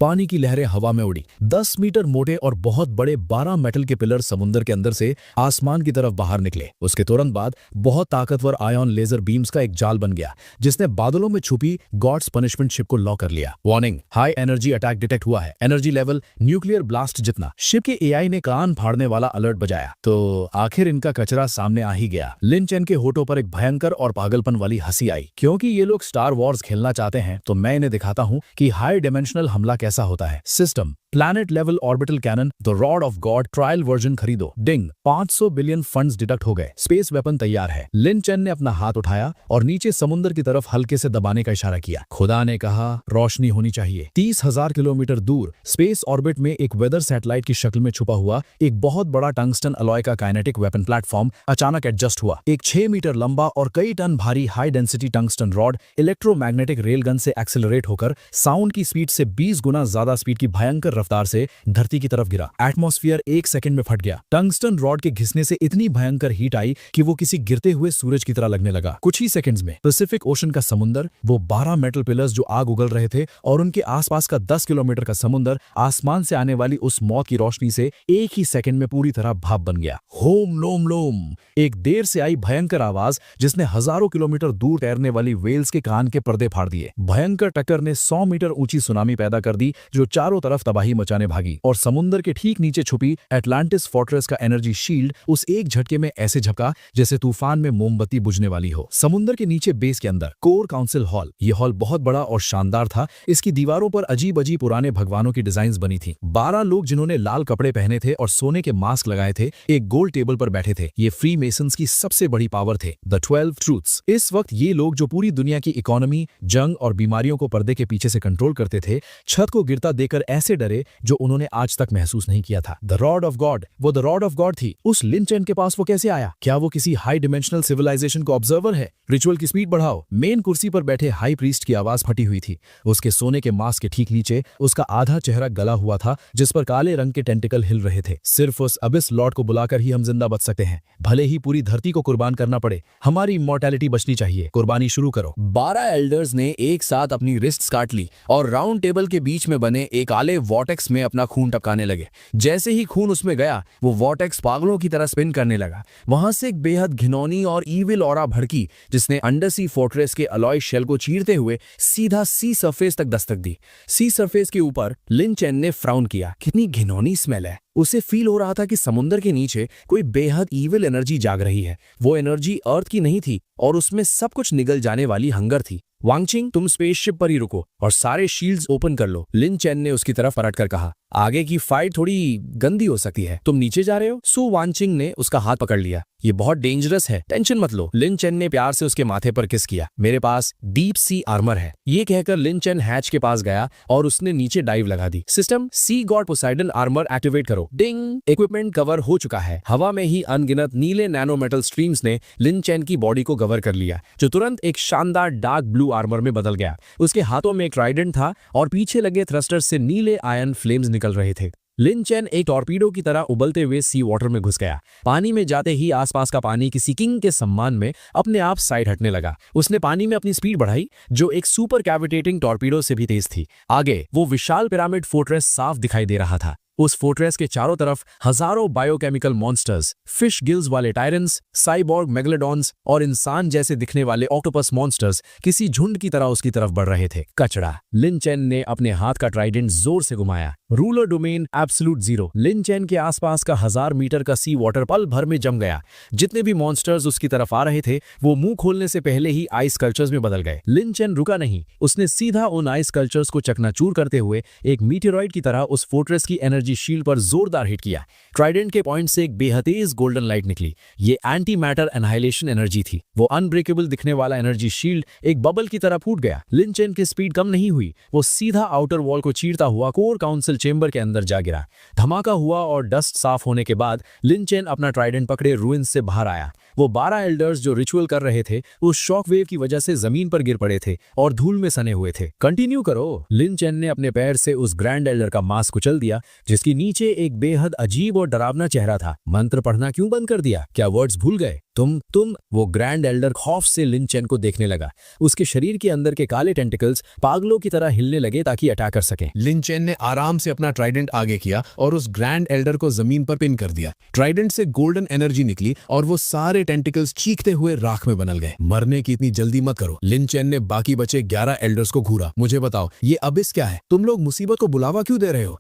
पानी की लहरें हवा में उड़ी। 10 मीटर मोटे और बहुत बड़े 12 मेटल के पिलर समुंदर के अंदर से आसमान की तरफ बाहर निकले। उसके तुरंत बाद बहुत ताकतवर आयन लेजर बीम्स का एक जाल बन गया जिसने बादलों में छुपी गॉड्स पनिशमेंट शिप को लॉक कर लिया। Warning, high energy attack detect हुआ है। एनर्जी लेवल न्यूक्लियर ब्लास्ट जितना। शिप के एआई ने कान फाड़ने वाला अलर्ट बजाया। तो आखिर इनका कचरा सामने आ ही गया। लिंचेन के होठों पर एक भयंकर और पागलपन वाली हंसी आई। क्योंकि ये लोग स्टार वॉर्स खेलना चाहते हैं तो मैं इन्हें दिखाता हूं कि हाई डिमेंशनल हमला कैसा होता है। System planet level orbital cannon the rod of God trial version खरीदो। डिंग, 500 बिलियन फंड्स डिडक्ट हो गए। स्पेस वेपन तैयार है। लिंचेन ने अपना हाथ उठाया और नीचे समुद्र की तरफ हल्के से दबाने का इशारा किया। खुदा ने कहा रोशनी होनी चाहिए। 30,000 किलोमीटर किलोमीटर दूर स्पेस ऑर्बिट में एक वेदर सैटेलाइट की शक्ल में छुपा हुआ एक बहुत बड़ा टंगस्टन अलॉय का काइनेटिक वेपन प्लेटफॉर्म अचानक एडजस्ट हुआ। एक 6 मीटर लंबा और कई टन भारी high density tungsten rod electromagnetic railgun से एक्सेलरेट होकर साउंड की स्पीड से 20 गुना ज्यादा स्पीड की भयंकर रफ्तार से धरती की तरफ गिरा। एटमॉस्फेयर 1 सेकंड में फट गया। टंगस्टन रॉड के घिसने से इतनी भयंकर हीट आई कि वो किसी गिरते हुए सूरज की तरह लगने लगा। कुछ ही सेकंड्स में पैसिफिक ओशन का समुद्र, वो 12 मेटल पिलर्स जो आग उगल रहे थे, और उनके आसपास का 10 किलोमीटर का समुद्र आसमान से आने वाली उस मौत की रोशनी से एक ही सेकंड में पूरी तरह भाप बन गया। होम लोम लोम, एक देर से आई भयंकर आवाज जिसने हजारों किलोमीटर दूर तैरने वाली वेल्स के कान के पर्दे फाड़ दिए। भयंकर टक्कर ने 100 मीटर ऊंची सुनामी पैदा कर दी जो चारों तरफ तबाही मचाने भागी, और समुद्र के ठीक नीचे छुपी एटलांटिस फोर्ट्रेस का एनर्जी शील्ड उस एक झटके में ऐसे झपका जैसे तूफान में मोमबत्ती बुझने वाली हो। समुद्र के नीचे बेस के अंदर कोर काउंसिल हॉल, यह हॉल बहुत बड़ा और शानदार था। इसकी दीवारों पर अजीब अजीब पुराने भगवानों की डिजाइन्स बनी थी। 12 लोग जिन्होंने लाल कपड़े पहने थे और सोने के मास्क लगाए थे एक गोल टेबल पर बैठे थे। ये फ्री मेसन्स की सबसे बड़ी पावर थे, द 12 ट्रूथ्स। इस वक्त ये लोग जो पूरी दुनिया की इकोनॉमी, जंग और बीमारियों को पर्दे के पीछे से कंट्रोल करते थे, छत को गिरता देखकर ऐसे डरे जो उन्होंने आज तक महसूस नहीं किया था। द रॉड ऑफ गॉड, वो द रॉड ऑफ गॉड थी। उस लिन चेन के पास वो कैसे आया? क्या वो किसी हाई डिमेंशनल सिविलाइजेशन को ऑब्जर्वर है? रिचुअल की स्पीड बढ़ाओ। मेन कुर्सी पर बैठे हाई प्रीस्ट की आवाज फटी हुई थी। उसके सोने के मास्क के ठीक नीचे उसका आधा चेहरा गला हुआ था जिस पर काले रंग के टेंटिकल हिल रहे थे। सिर्फ उस अबिस लॉर्ड को बुलाकर ही हम जिंदा बच सकते हैं, भले ही पूरी धरती को कुर्बान करना पड़े। हमारी इमॉर्टैलिटी बचनी चाहिए। कुर्बानी शुरू करो। 12 एल्डर्स ने एक साथ अपनी रिस्ट्स काट ली और राउंड टेबल के बीच में बने एक काले वॉटेक्स में अपना खून टपकाने लगे। जैसे ही खून उसमें गया, वो वॉटेक्स पागलों की तरह स्पिन करने लगा। वहां से एक बेहद घिनौनी और ईविल ऑरा भड़की जिसने अंडरसी फोर्ट्रेस के अलॉय शेल को चीरते हुए सीधा सी सरफेस तक दस्तक दी। सी सरफेस के ऊपर लिन चेन ने फ्राउन किया। कितनी घिनौनी स्मेल है। उसे फील हो रहा था कि समुद्र के नीचे कोई बेहद ईविल एनर्जी जाग रही है। वो एनर्जी अर्थ की नहीं थी और उसमें सब कुछ निगल जाने वाली हंगर थी। वांगचिंग, तुम स्पेसशिप पर ही रुको और सारे शील्ड्स ओपन कर लो, लिन चेन ने उसकी तरफ पलटकर कहा। आगे की फाइट थोड़ी गंदी हो सकती है। तुम नीचे जा रहे हो? सु वांगचिंग ने उसका हाथ पकड़ लिया। ये बहुत डेंजरस है, टेंशन मत लो। लिन चेन ने प्यार से उसके माथे पर किस किया। मेरे पास डीप सी आर्मर है। ये कहकर लिन चेन हैच के पास गया और उसने नीचे डाइव लगा दी। सिस्टम सी गॉड पोसाइडन आर्मर एक्टिवेट करो। डिंग, इक्विपमेंट कवर हो चुका है। हवा में ही अनगिनत नीले नैनो मेटल स्ट्रीम्स ने लिन चेन की बॉडी को कवर कर लिया, जो तुरंत एक शानदार डार्क ब्लू आर्मर में बदल गया। उसके हाथों में एक ट्राइडेंट था और पीछे लगे थ्रस्टर्स से नीले आयन फ्लेम्स निकल रहे थे। लिन चेन एक टॉर्पीडो की तरह उबलते हुए सी वाटर में घुस गया। पानी में जाते ही आसपास का पानी किसी किंग के सम्मान में अपने आप साइड हटने लगा। उसने पानी में अपनी स्पीड बढ़ाई, जो एक सुपर कैविटेटिंग टॉर्पीडो से भी तेज थी। आगे वो विशाल पिरामिड फोर्ट्रेस साफ दिखाई दे रहा था। उस फोर्ट्रेस के चारों तरफ हजारों बायोकेमिकल मॉन्स्टर्स, फिश गिल्स वाले टायरन्स, साइबॉर्ग मेगलेडॉन्स और इंसान जैसे दिखने वाले ऑक्टोपस मॉन्स्टर्स किसी झुंड की तरह उसकी तरफ बढ़ रहे थे। कचड़ा। लिन चेन ने अपने हाथ का ट्राइडेंट जोर से घुमाया। Ruler domain absolute zero. Lin Chen के आसपास का 1000 मीटर का सी वाटर पल भर में जम गया। जितने भी मॉन्स्टर्स उसकी तरफ आ रहे थे वो मुंह खोलने से पहले ही आइस कल्चर्स में बदल गए। लिन चेन रुका नहीं। उसने सीधा उन आइस कल्चर्स को चकनाचूर करते हुए एक मीटेरॉइड की तरह उस फोर्ट्रेस की एनर्जी शील्ड पर जोरदार हिट किया। ट्राइडेंट के पॉइंट से एक बेहतेज गोल्डन लाइट निकली। ये एंटी मैटर एनहाइलेशन एनर्जी थी। वो अनब्रेकेबल दिखने वाला एनर्जी शील्ड एक बबल की तरह फूट गया। लिन चेन की स्पीड कम नहीं हुई। वो सीधा आउटर वॉल को चीरता हुआ कोर काउंसिल चेंबर के अंदर जा गिरा। धमाका हुआ और डस्ट साफ होने के बाद लिन चेन अपना ट्राइडेंट पकड़े रुइंस से बाहर आया। वो 12 एल्डर्स जो रिचुअल कर रहे थे उस शॉक वेव की वजह से जमीन पर गिर पड़े थे और धूल में सने हुए थे। कंटिन्यू करो। लिन चेन ने अपने पैर से उस ग्रैंड एल्डर का मास्क कुचल दिया, जिसकी नीचे एक बेहद अजीब और डरावना चेहरा था। मंत्र पढ़ना क्यों बंद कर दिया? क्या वर्ड्स भूल गए? तुम वो ग्रैंड एल्डर खौफ से लिन चेन को देखने लगा। उसके शरीर के अंदर के काले टेंटिकल्स पागलों की तरह हिलने लगे ताकि अटैक कर सकें। लिन चेन ने आराम से अपना ट्राइडेंट आगे किया और उस ग्रैंड एल्डर को जमीन पर पिन कर दिया। ट्राइडेंट से गोल्डन एनर्जी निकली और वो सारे टेंटिकल्स चीखते हुए राख में बदल गए। मरने की इतनी जल्दी मत करो। लिन चेन ने बाकी बचे 11 एल्डर्स को घूरा। मुझे बताओ, ये अबिस क्या है? तुम लोग मुसीबत को बुलावा क्यों दे रहे हो?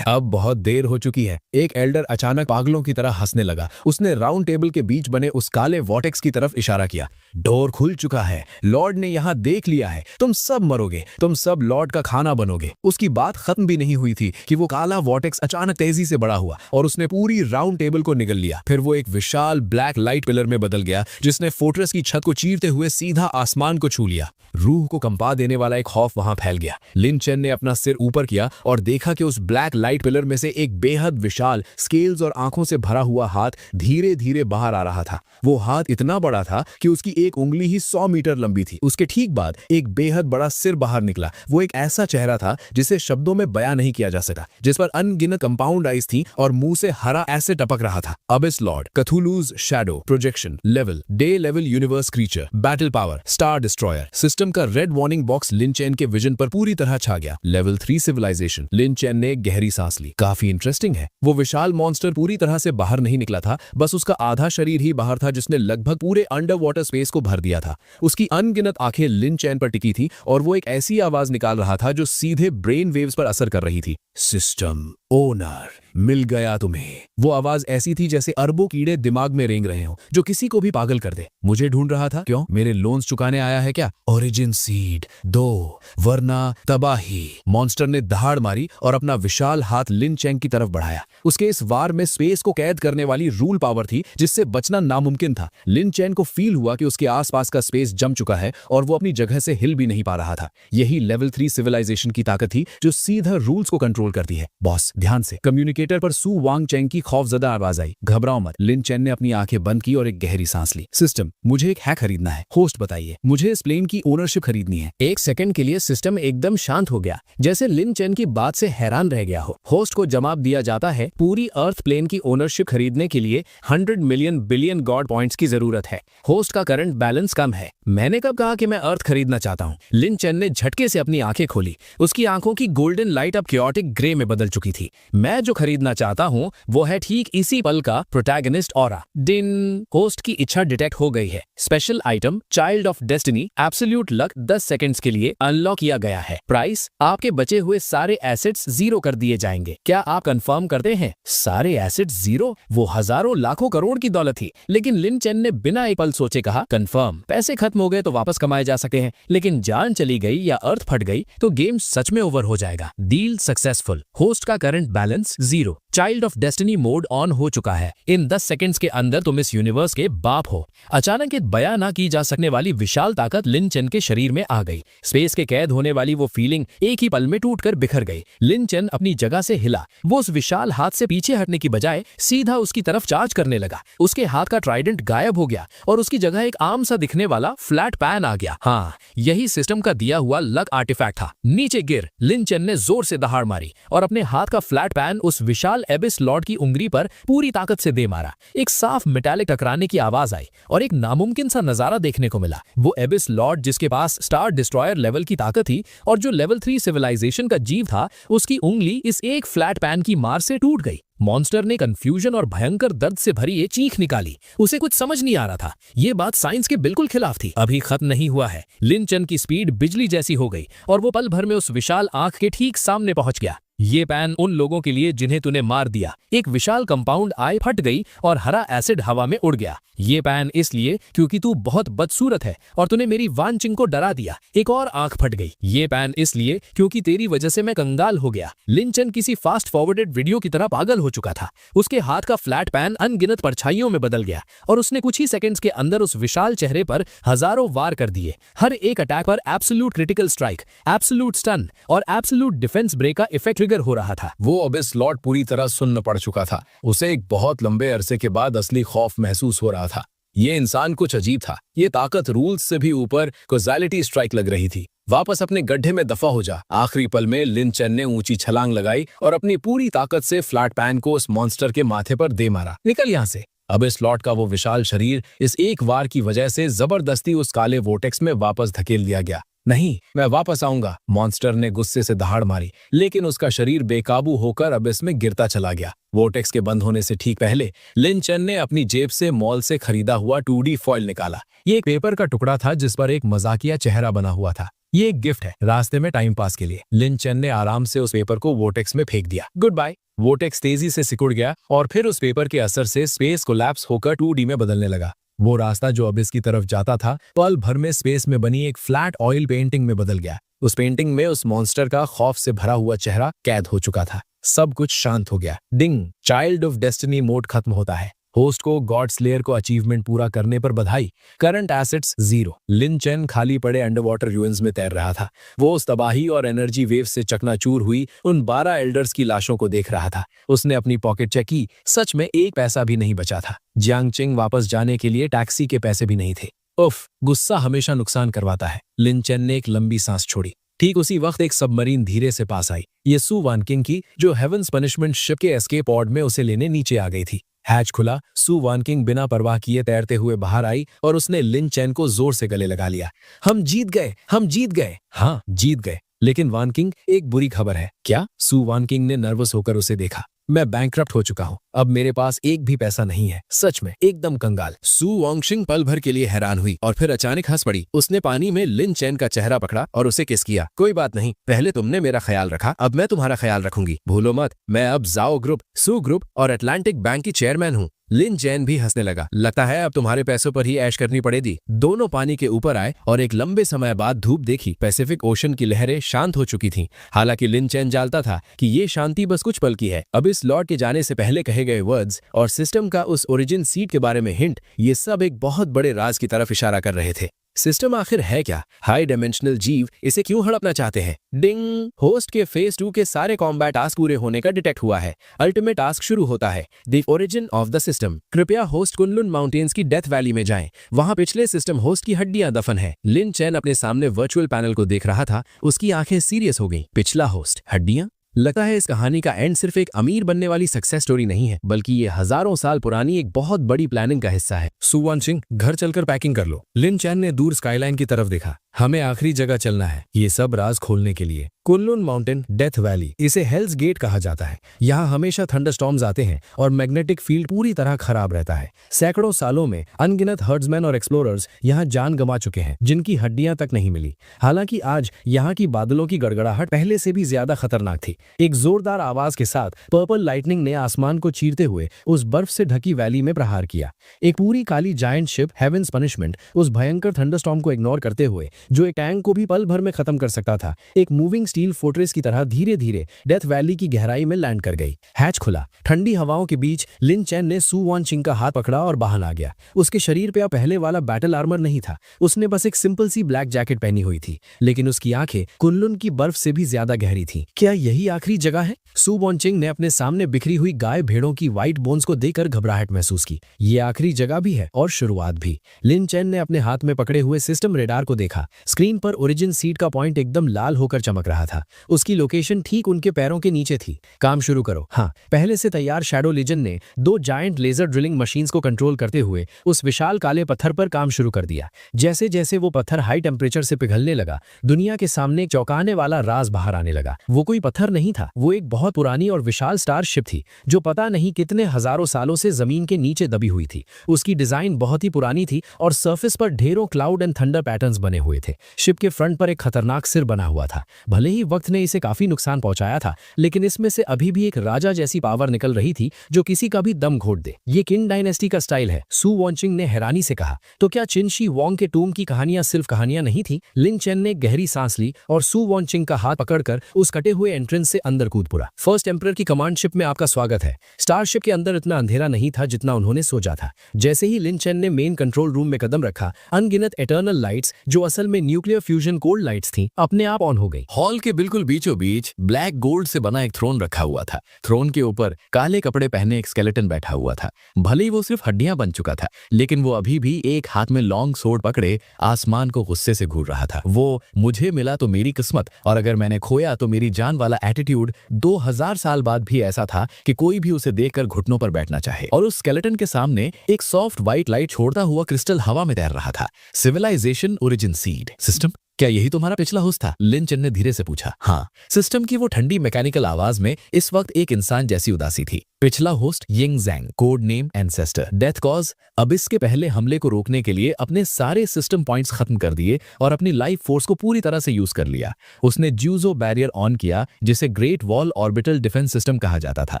अब बहुत देर हो चुकी है। एक एल्डर अचानक पागलों की तरह हंसने लगा। उसने राउंड टेबल के बीच बने उस काले वॉटेक्स की तरफ इशारा किया। डोर खुल चुका है, लॉर्ड ने यहाँ देख लिया है, तुम सब मरोगे, तुम सब लॉर्ड का खाना बनोगे। उसकी बात खत्म भी नहीं हुई थी कि वो काला वॉटेक्स अचानक तेजी से बड़ा हुआ और उसने पूरी राउंड टेबल को निगल लिया। फिर वो एक विशाल ब्लैक लाइट पिलर में बदल गया जिसने फोर्ट्रेस की छत को चीरते हुए सीधा आसमान को छू लिया। रूह को कंपा देने वाला एक खौफ वहां फैल गया। लिन चेन ने अपना सिर ऊपर किया और देखा कि उस ब्लैक लाइट पिलर में से एक बेहद विशाल स्केल्स और आंखों से भरा हुआ हाथ धीरे धीरे बाहर आ रहा था। वो हाथ इतना बड़ा था कि उसकी एक उंगली ही 100 मीटर लंबी थी। उसके ठीक बाद एक बेहद बड़ा सिर बाहर निकला। वो एक ऐसा चेहरा था जिसे शब्दों में बयां नहीं किया जा सकता, जिस पर अनगिनत कंपाउंड आइज थी और मुंह से हरा एसिड टपक रहा था। Abyss lord, Cthulhu's shadow, projection level, day level universe creature, battle power, star destroyer. System का red warning box Lin Chen के विजन पर पूरी तरह छा गया। Level 3 civilisation. लिन चेन ने एक गहरी सांस ली। काफी इंटरेस्टिंग है। वो विशाल मॉन्स्टर पूरी तरह से बाहर नहीं निकला था, बस उसका आधा शरीर ही बाहर था जिसने लगभग पूरे अंडर वाटर स्पेस को भर दिया था। उसकी अनगिनत आंखें लिन चेन पर टिकी थी और वो एक ऐसी आवाज निकाल रहा था जो सीधे ब्रेन वेव्स पर असर कर रही थी। सिस्टम ओनर, मिल गया तुम्हें। वो आवाज ऐसी थी जैसे अरबों कीड़े दिमाग में रेंग रहे हो जो किसी को भी पागल कर दे। मुझे ढूंढ रहा था? क्यों? मेरे लोन्स चुकाने आया है क्या? ओरिजिन सीड दो, वरना तबाही। मॉन्स्टर ने दहाड़ मारी और अपना विशाल हाथ लिन चेन की तरफ बढ़ाया। उसके इस वार में स्पेस को कैद करने वाली रूल पावर थी जिससे बचना नामुमकिन था। लिन चेन को फील हुआ कि उसके आसपास का स्पेस जम चुका है और वो अपनी जगह से हिल भी नहीं पा रहा था। यही लेवल 3 सिविलाइजेशन की ताकत थी जो सीधा रूल्स को कंट्रोल करती है। बॉस, ध्यान से। कम्युनिकेटर पर सू वांग चेंग की खौफजदा आवाज आई। घबराओ मत। लिन चेन ने अपनी आंखें बंद की और एक गहरी सांस ली। सिस्टम, मुझे एक हैक खरीदना है। होस्ट, बताइए। मुझे इस प्लेन की ओनरशिप खरीदनी है। एक सेकंड के लिए सिस्टम एकदम शांत हो गया, जैसे लिन चेन की बात से हैरान रह गया हो। होस्ट को जवाब दिया जाता है, पूरी अर्थ प्लेन की ओनरशिप खरीदने के लिए 100 मिलियन बिलियन गॉड पॉइंट्स की जरूरत है। होस्ट का करंट बैलेंस कम है। मैंने कब कहा कि मैं अर्थ खरीदना चाहता हूँ? लिन चेन ने झटके से अपनी आंखें खोली। उसकी आंखों की गोल्डन लाइट अब क्योटिक ग्रे में बदल चुकी थी। मैं जो खरीदना चाहता हूँ वो है ठीक इसी पल का प्रोटैगनिस्ट ऑरा। डिन। होस्ट की इच्छा डिटेक्ट हो गई है। Special item child of destiny absolute luck 10 seconds के लिए अनलॉक किया गया है। प्राइस, आपके बचे हुए सारे एसेट्स 0 कर दिए जाएंगे। क्या आप कंफर्म करते हैं? सारे एसेट्स 0? वो हजारों लाखों करोड़ की दौलत थी। लेकिन लिन चेन ने बिना एक पल सोचे कहा, कंफर्म। पैसे खत्म हो गए तो वापस कमाए जा सकते हैं, लेकिन जान चली गई या अर्थ फट गई तो गेम सच में ओवर हो जाएगा। Deal successful. होस्ट का current balance 0। Child of destiny mode on हो चुका है। इन 10 सेकंड्स के अंदर तुम इस यूनिवर्स के बाप हो। अचानक एक बयां ना की जा सकने वाली विशाल ताकत लिन चेन के शरीर में आ गई। स्पेस के कैद होने वाली वो फीलिंग एक ही पल में टूटकर बिखर गई। लिन चेन अपनी जगह से हिला। वो उस विशाल हाथ से पीछे हटने की बजाय सीधा उसकी तरफ चार्ज करने लगा। उसके हाथ का ट्राइडेंट गायब हो गया और उसकी जगह एक आम सा दिखने वाला फ्लैट पैन आ गया। हाँ, यही सिस्टम का दिया हुआ लक आर्टिफैक्ट था। नीचे गिर। लिन चेन ने जोर से दहाड़ मारी और अपने हाथ का फ्लैट पैन उस विशाल एबिस लॉर्ड की उंगली पर पूरी ताकत से दे मारा। एक साफ मेटालिक टकराने की आवाज आई और एक नामुमकिन सा नजारा देखने को मिला। वो एबिस लॉर्ड जिसके पास स्टार डिस्ट्रॉयर लेवल की ताकत थी और जो लेवल 3 सिविलाइजेशन का जीव था, उसकी उंगली इस एक फ्लैट पैन की मार से टूट गई। मॉन्स्टर ने कंफ्यूजन और भयंकर दर्द से भरी ये चीख निकाली। उसे कुछ समझ नहीं आ रहा था। ये बात साइंस के बिल्कुल खिलाफ थी। अभी खत्म नहीं हुआ है। लिन चेन की स्पीड बिजली जैसी हो गई और वो पल भर में उस विशाल आंख के ठीक सामने पहुंच गया। ये पैन उन लोगों के लिए जिन्हें तूने मार दिया। एक विशाल कंपाउंड आई फट गई और हरा एसिड हवा में उड़ गया। ये पैन इसलिए क्योंकि तू बहुत बदसूरत है और तूने मेरी वान चिंग को डरा दिया। एक और आंख फट गई। ये पैन इसलिए क्योंकि तेरी वजह से मैं कंगाल हो गया। लिन चेन किसी फास्ट फॉरवर्डेड वीडियो की तरह पागल हो चुका था। उसके हाथ का फ्लैट पैन अनगिनत परछाइयों में बदल गया और उसने कुछ ही सेकंड्स के अंदर उस विशाल चेहरे पर हजारों वार कर दिए। हर एक अटैक पर absolute critical strike, absolute stun और एब्सोल्यूट डिफेंस ब्रेक का इफेक्ट ट्रिगर हो रहा था। वो अबिस लॉर्ड पूरी तरह सुन्न पड़ चुका था। उसे एक बहुत लंबे अरसे के बाद असली खौफ महसूस हो रहा था। ये इंसान कुछ अजीब था। ये ताकत रूल्स से भी ऊपर कॉज़ैलिटी स्ट्राइक लग रही थी। वापस अपने गड्ढे में दफा हो जा। आखिरी पल में लिन चेन ने ऊंची छलांग लगाई और अपनी पूरी ताकत से फ्लैट पैन को उस मॉन्स्टर के माथे पर दे मारा। निकल यहाँ से। अबिस लॉर्ड का वो विशाल शरीर इस एक वार की वजह से जबरदस्ती उस काले वोटेक्स में वापस धकेल दिया गया। नहीं, मैं वापस आऊंगा। मॉन्स्टर ने गुस्से से दहाड़ मारी, लेकिन उसका शरीर बेकाबू होकर अबिस में गिरता चला गया। वोटेक्स के बंद होने से ठीक पहले लिन चेन ने अपनी जेब से मॉल से खरीदा हुआ 2D फॉइल निकाला। ये एक पेपर का टुकड़ा था जिस पर एक मजाकिया चेहरा बना हुआ था। ये एक गिफ्ट है, रास्ते में टाइम पास के लिए। लिन चेन ने आराम से उस पेपर को वोटेक्स में फेंक दिया। Good bye. वोटेक्स तेजी से सिकुड़ गया और फिर उस पेपर के असर से स्पेस कोलैप्स होकर 2D में बदलने लगा। वो रास्ता जो अब इसकी तरफ जाता था पल भर में स्पेस में बनी एक फ्लैट ऑयल पेंटिंग में बदल गया। उस पेंटिंग में उस मॉन्स्टर का खौफ से भरा हुआ चेहरा कैद हो चुका था। सब कुछ शांत हो गया। डिंग, चाइल्ड ऑफ डेस्टिनी मोड खत्म होता है। होस्ट को गॉड स्लेयर को अचीवमेंट पूरा करने पर बधाई। Current assets 0। लिन चेन खाली पड़े अंडर वाटर रूइंस में तैर रहा था। वो उस तबाही और एनर्जी वेव से चकनाचूर हुई उन 12 एल्डर्स की लाशों को देख रहा था। उसने अपनी पॉकेट चेक की, सच में एक पैसा भी नहीं बचा था। जियांग चिंग वापस जाने के लिए टैक्सी के पैसे भी नहीं थे। उफ, गुस्सा हमेशा नुकसान करवाता है। लिन चेन ने एक लंबी सांस छोड़ी। ठीक उसी वक्त एक सबमरीन धीरे से पास आई। ये सू वानकिंग की, जो हेवंस पनिशमेंट शिप के एस्केप पॉड में उसे लेने नीचे आ गई थी। हैच खुला, सू वानकिंग बिना परवाह किए तैरते हुए बाहर आई और उसने लिन चैन को जोर से गले लगा लिया। हम जीत गए, हम जीत गए। हाँ, जीत गए, लेकिन वानकिंग, एक बुरी खबर है। क्या? सू वानकिंग ने नर्वस होकर उसे देखा। मैं बैंकक्रप्ट हो चुका हूँ। अब मेरे पास एक भी पैसा नहीं है। सच में एकदम कंगाल। सू वांगशिंग पल भर के लिए हैरान हुई और फिर अचानक हंस पड़ी। उसने पानी में लिन चैन का चेहरा पकड़ा और उसे किस किया। कोई बात नहीं, पहले तुमने मेरा ख्याल रखा, अब मैं तुम्हारा ख्याल रखूंगी। भूलो मत, मैं अब जाओ ग्रुप, सू ग्रुप और अटलांटिक बैंक की चेयरमैन हूँ। लिन चैन भी हंसने लगा। लगता है अब तुम्हारे पैसों पर ही ऐश करनी पड़ेगी। दोनों पानी के ऊपर आए और एक लंबे समय बाद धूप देखी। पैसिफिक ओशन की लहरें शांत हो चुकी थीं। हालांकि लिन चैन जानता था कि ये शांति बस कुछ पल की है। अब इस लॉर्ड के जाने से पहले कहे गए वर्ड्स और सिस्टम का उस ओरिजिन सीट के बारे में हिंट, ये सब एक बहुत बड़े राज की तरफ इशारा कर रहे थे। सिस्टम आखिर है क्या? हाई डायमेंशनल जीव इसे क्यों हड़पना चाहते हैं? डिंग! होस्ट के फेज 2 के सारे कॉम्बैट टास्क पूरे होने का डिटेक्ट हुआ है। अल्टीमेट टास्क शुरू होता है, the origin of the system. कृपया होस्ट कुनलुन माउंटेन्स की डेथ वैली में जाएं। वहां पिछले सिस्टम होस्ट की हड्डियां दफन है। लिन चैन अपने सामने वर्चुअल पैनल को देख रहा था। उसकी आंखें सीरियस हो गईं। पिछला होस्ट, हड्डियां? लगता है इस कहानी का एंड सिर्फ एक अमीर बनने वाली सक्सेस स्टोरी नहीं है, बल्कि ये हजारों साल पुरानी एक बहुत बड़ी प्लानिंग का हिस्सा है। सू वानशिंग, घर चलकर पैकिंग कर लो। लिन चैन ने दूर स्काईलाइन की तरफ देखा। हमें आखिरी जगह चलना है, ये सब राज खोलने के लिए। कुनलुन माउंटेन, डेथ वैली, इसे हेल्स गेट कहा जाता है। यहाँ हमेशा थंडरस्टॉर्म्स आते हैं और मैग्नेटिक फील्ड पूरी तरह खराब रहता है। सैकड़ों सालों में अनगिनत हर्ड्समैन और एक्सप्लोरर्स यहाँ जान गंवा चुके हैं, जिनकी हड्डियां तक नहीं मिली। हालांकि आज यहाँ की बादलों की गड़गड़ाहट पहले से भी ज्यादा खतरनाक थी। एक जोरदार आवाज के साथ पर्पल लाइटनिंग ने आसमान को चीरते हुए उस बर्फ से ढकी वैली में प्रहार किया। एक पूरी काली जायंट शिप, हेवेंस पनिशमेंट, उस भयंकर थंडरस्टॉर्म को इग्नोर करते हुए, जो एक टैंक को भी पल भर में खत्म कर सकता था, एक मूविंग स्टील फोर्ट्रेस की तरह धीरे धीरे डेथ वैली की गहराई में लैंड कर गई। हैच खुला। ठंडी हवाओं के बीच लिन चैन ने सू वानशिंग का हाथ पकड़ा और बाहर आ गया। उसके शरीर पे अब पहले वाला बैटल आर्मर नहीं था। उसने बस एक सिंपल सी ब्लैक जैकेट पहनी हुई थी, लेकिन उसकी आंखें कुनलुन की बर्फ से भी ज्यादा गहरी थीं। क्या यही आखिरी जगह है? सू वानशिंग ने अपने सामने बिखरी हुई गाय भेड़ों की व्हाइट बोन्स को देखकर घबराहट महसूस की। ये आखिरी जगह भी है और शुरुआत भी। लिन चैन ने अपने हाथ में पकड़े हुए सिस्टम रेडार को देखा। स्क्रीन पर ओरिजिन सीट का पॉइंट एकदम लाल होकर चमक रहा था। उसकी लोकेशन ठीक उनके पैरों के नीचे थी। काम शुरू करो। हाँ, पहले से तैयार शैडो लीजन ने 2 जायंट लेजर ड्रिलिंग मशीन्स को कंट्रोल करते हुए उस विशाल काले पत्थर पर काम शुरू कर दिया। जैसे जैसे वो पत्थर हाई टेम्परेचर से पिघलने लगा, दुनिया के सामने एक चौंकाने वाला राज बाहर आने लगा। वो कोई पत्थर नहीं था, वो एक बहुत पुरानी और विशाल स्टार शिप थी, जो पता नहीं कितने हजारों सालों से जमीन के नीचे दबी हुई थी। उसकी डिजाइन बहुत ही पुरानी थी और सरफेस पर ढेरों क्लाउड एंड थंडर पैटर्न्स बने हुए थे। शिप के फ्रंट पर एक खतरनाक सिर बना हुआ था। भले ही वक्त ने इसे काफी नुकसान पहुंचाया था, लेकिन इसमें से अभी भी एक राजा जैसी पावर निकल रही थी जो किसी का भी दम घोट दे। ये किंग डायनेस्टी का स्टाइल है, सू वानशिंग ने हैरानी से कहा। तो क्या चिनशी वोंग के टूम की कहानियां सिर्फ कहानियां नहीं थी? लिन चैन ने गहरी सांस ली और सू वानशिंग का हाथ पकड़कर उस कटे हुए एंट्रेंस से अंदर कूद पड़ा। फर्स्ट एम्परर की कमांड शिप में आपका स्वागत है। स्टारशिप के अंदर इतना अंधेरा नहीं था जितना उन्होंने सोचा था। जैसे ही लिन चैन ने मेन कंट्रोल रूम में कदम रखा, अनगिनत एटर्नल लाइट्स, जो असल में न्यूक्लियर फ्यूजन कोल्ड लाइट्स थीं, अपने आप ऑन हो गई। हॉल के बिल्कुल बीचों बीच ब्लैक गोल्ड से बना एक थ्रोन रखा हुआ था। थ्रोन के ऊपर काले कपड़े पहने एक स्केलेटन बैठा हुआ था। भले ही वो सिर्फ हड्डियां बन चुका था, लेकिन वो अभी भी एक हाथ में लॉन्ग सोर्ड पकड़े आसमान को गुस्से से घूर रहा था। वो मुझे मिला तो मेरी किस्मत, और अगर मैंने खोया तो मेरी जान वाला एटीट्यूड 2000 साल बाद भी ऐसा था कि कोई भी उसे देखकर घुटनों पर बैठना चाहे। और उस स्केलेटन के सामने एक सॉफ्ट व्हाइट लाइट छोड़ता हुआ क्रिस्टल हवा में तैर रहा था। सिविलाइजेशन ओरिजिन सीड सिस्टम, क्या यही तुम्हारा पिछला होस्ट था? लिन चैन ने धीरे से पूछा। हाँ। सिस्टम की वो ठंडी मैकेनिकल आवाज में इस वक्त एक इंसान जैसी उदासी थी। पिछला host Ying Zhang, code name ancestor. Death cause, Abish के पहले हमले को रोकने के लिए अपने सारे सिस्टम पॉइंट्स खत्म कर दिए और अपनी लाइफ फोर्स को पूरी तरह से यूज कर लिया। उसने ज्यूजो बैरियर ऑन किया, जिसे great wall orbital defence system कहा जाता था।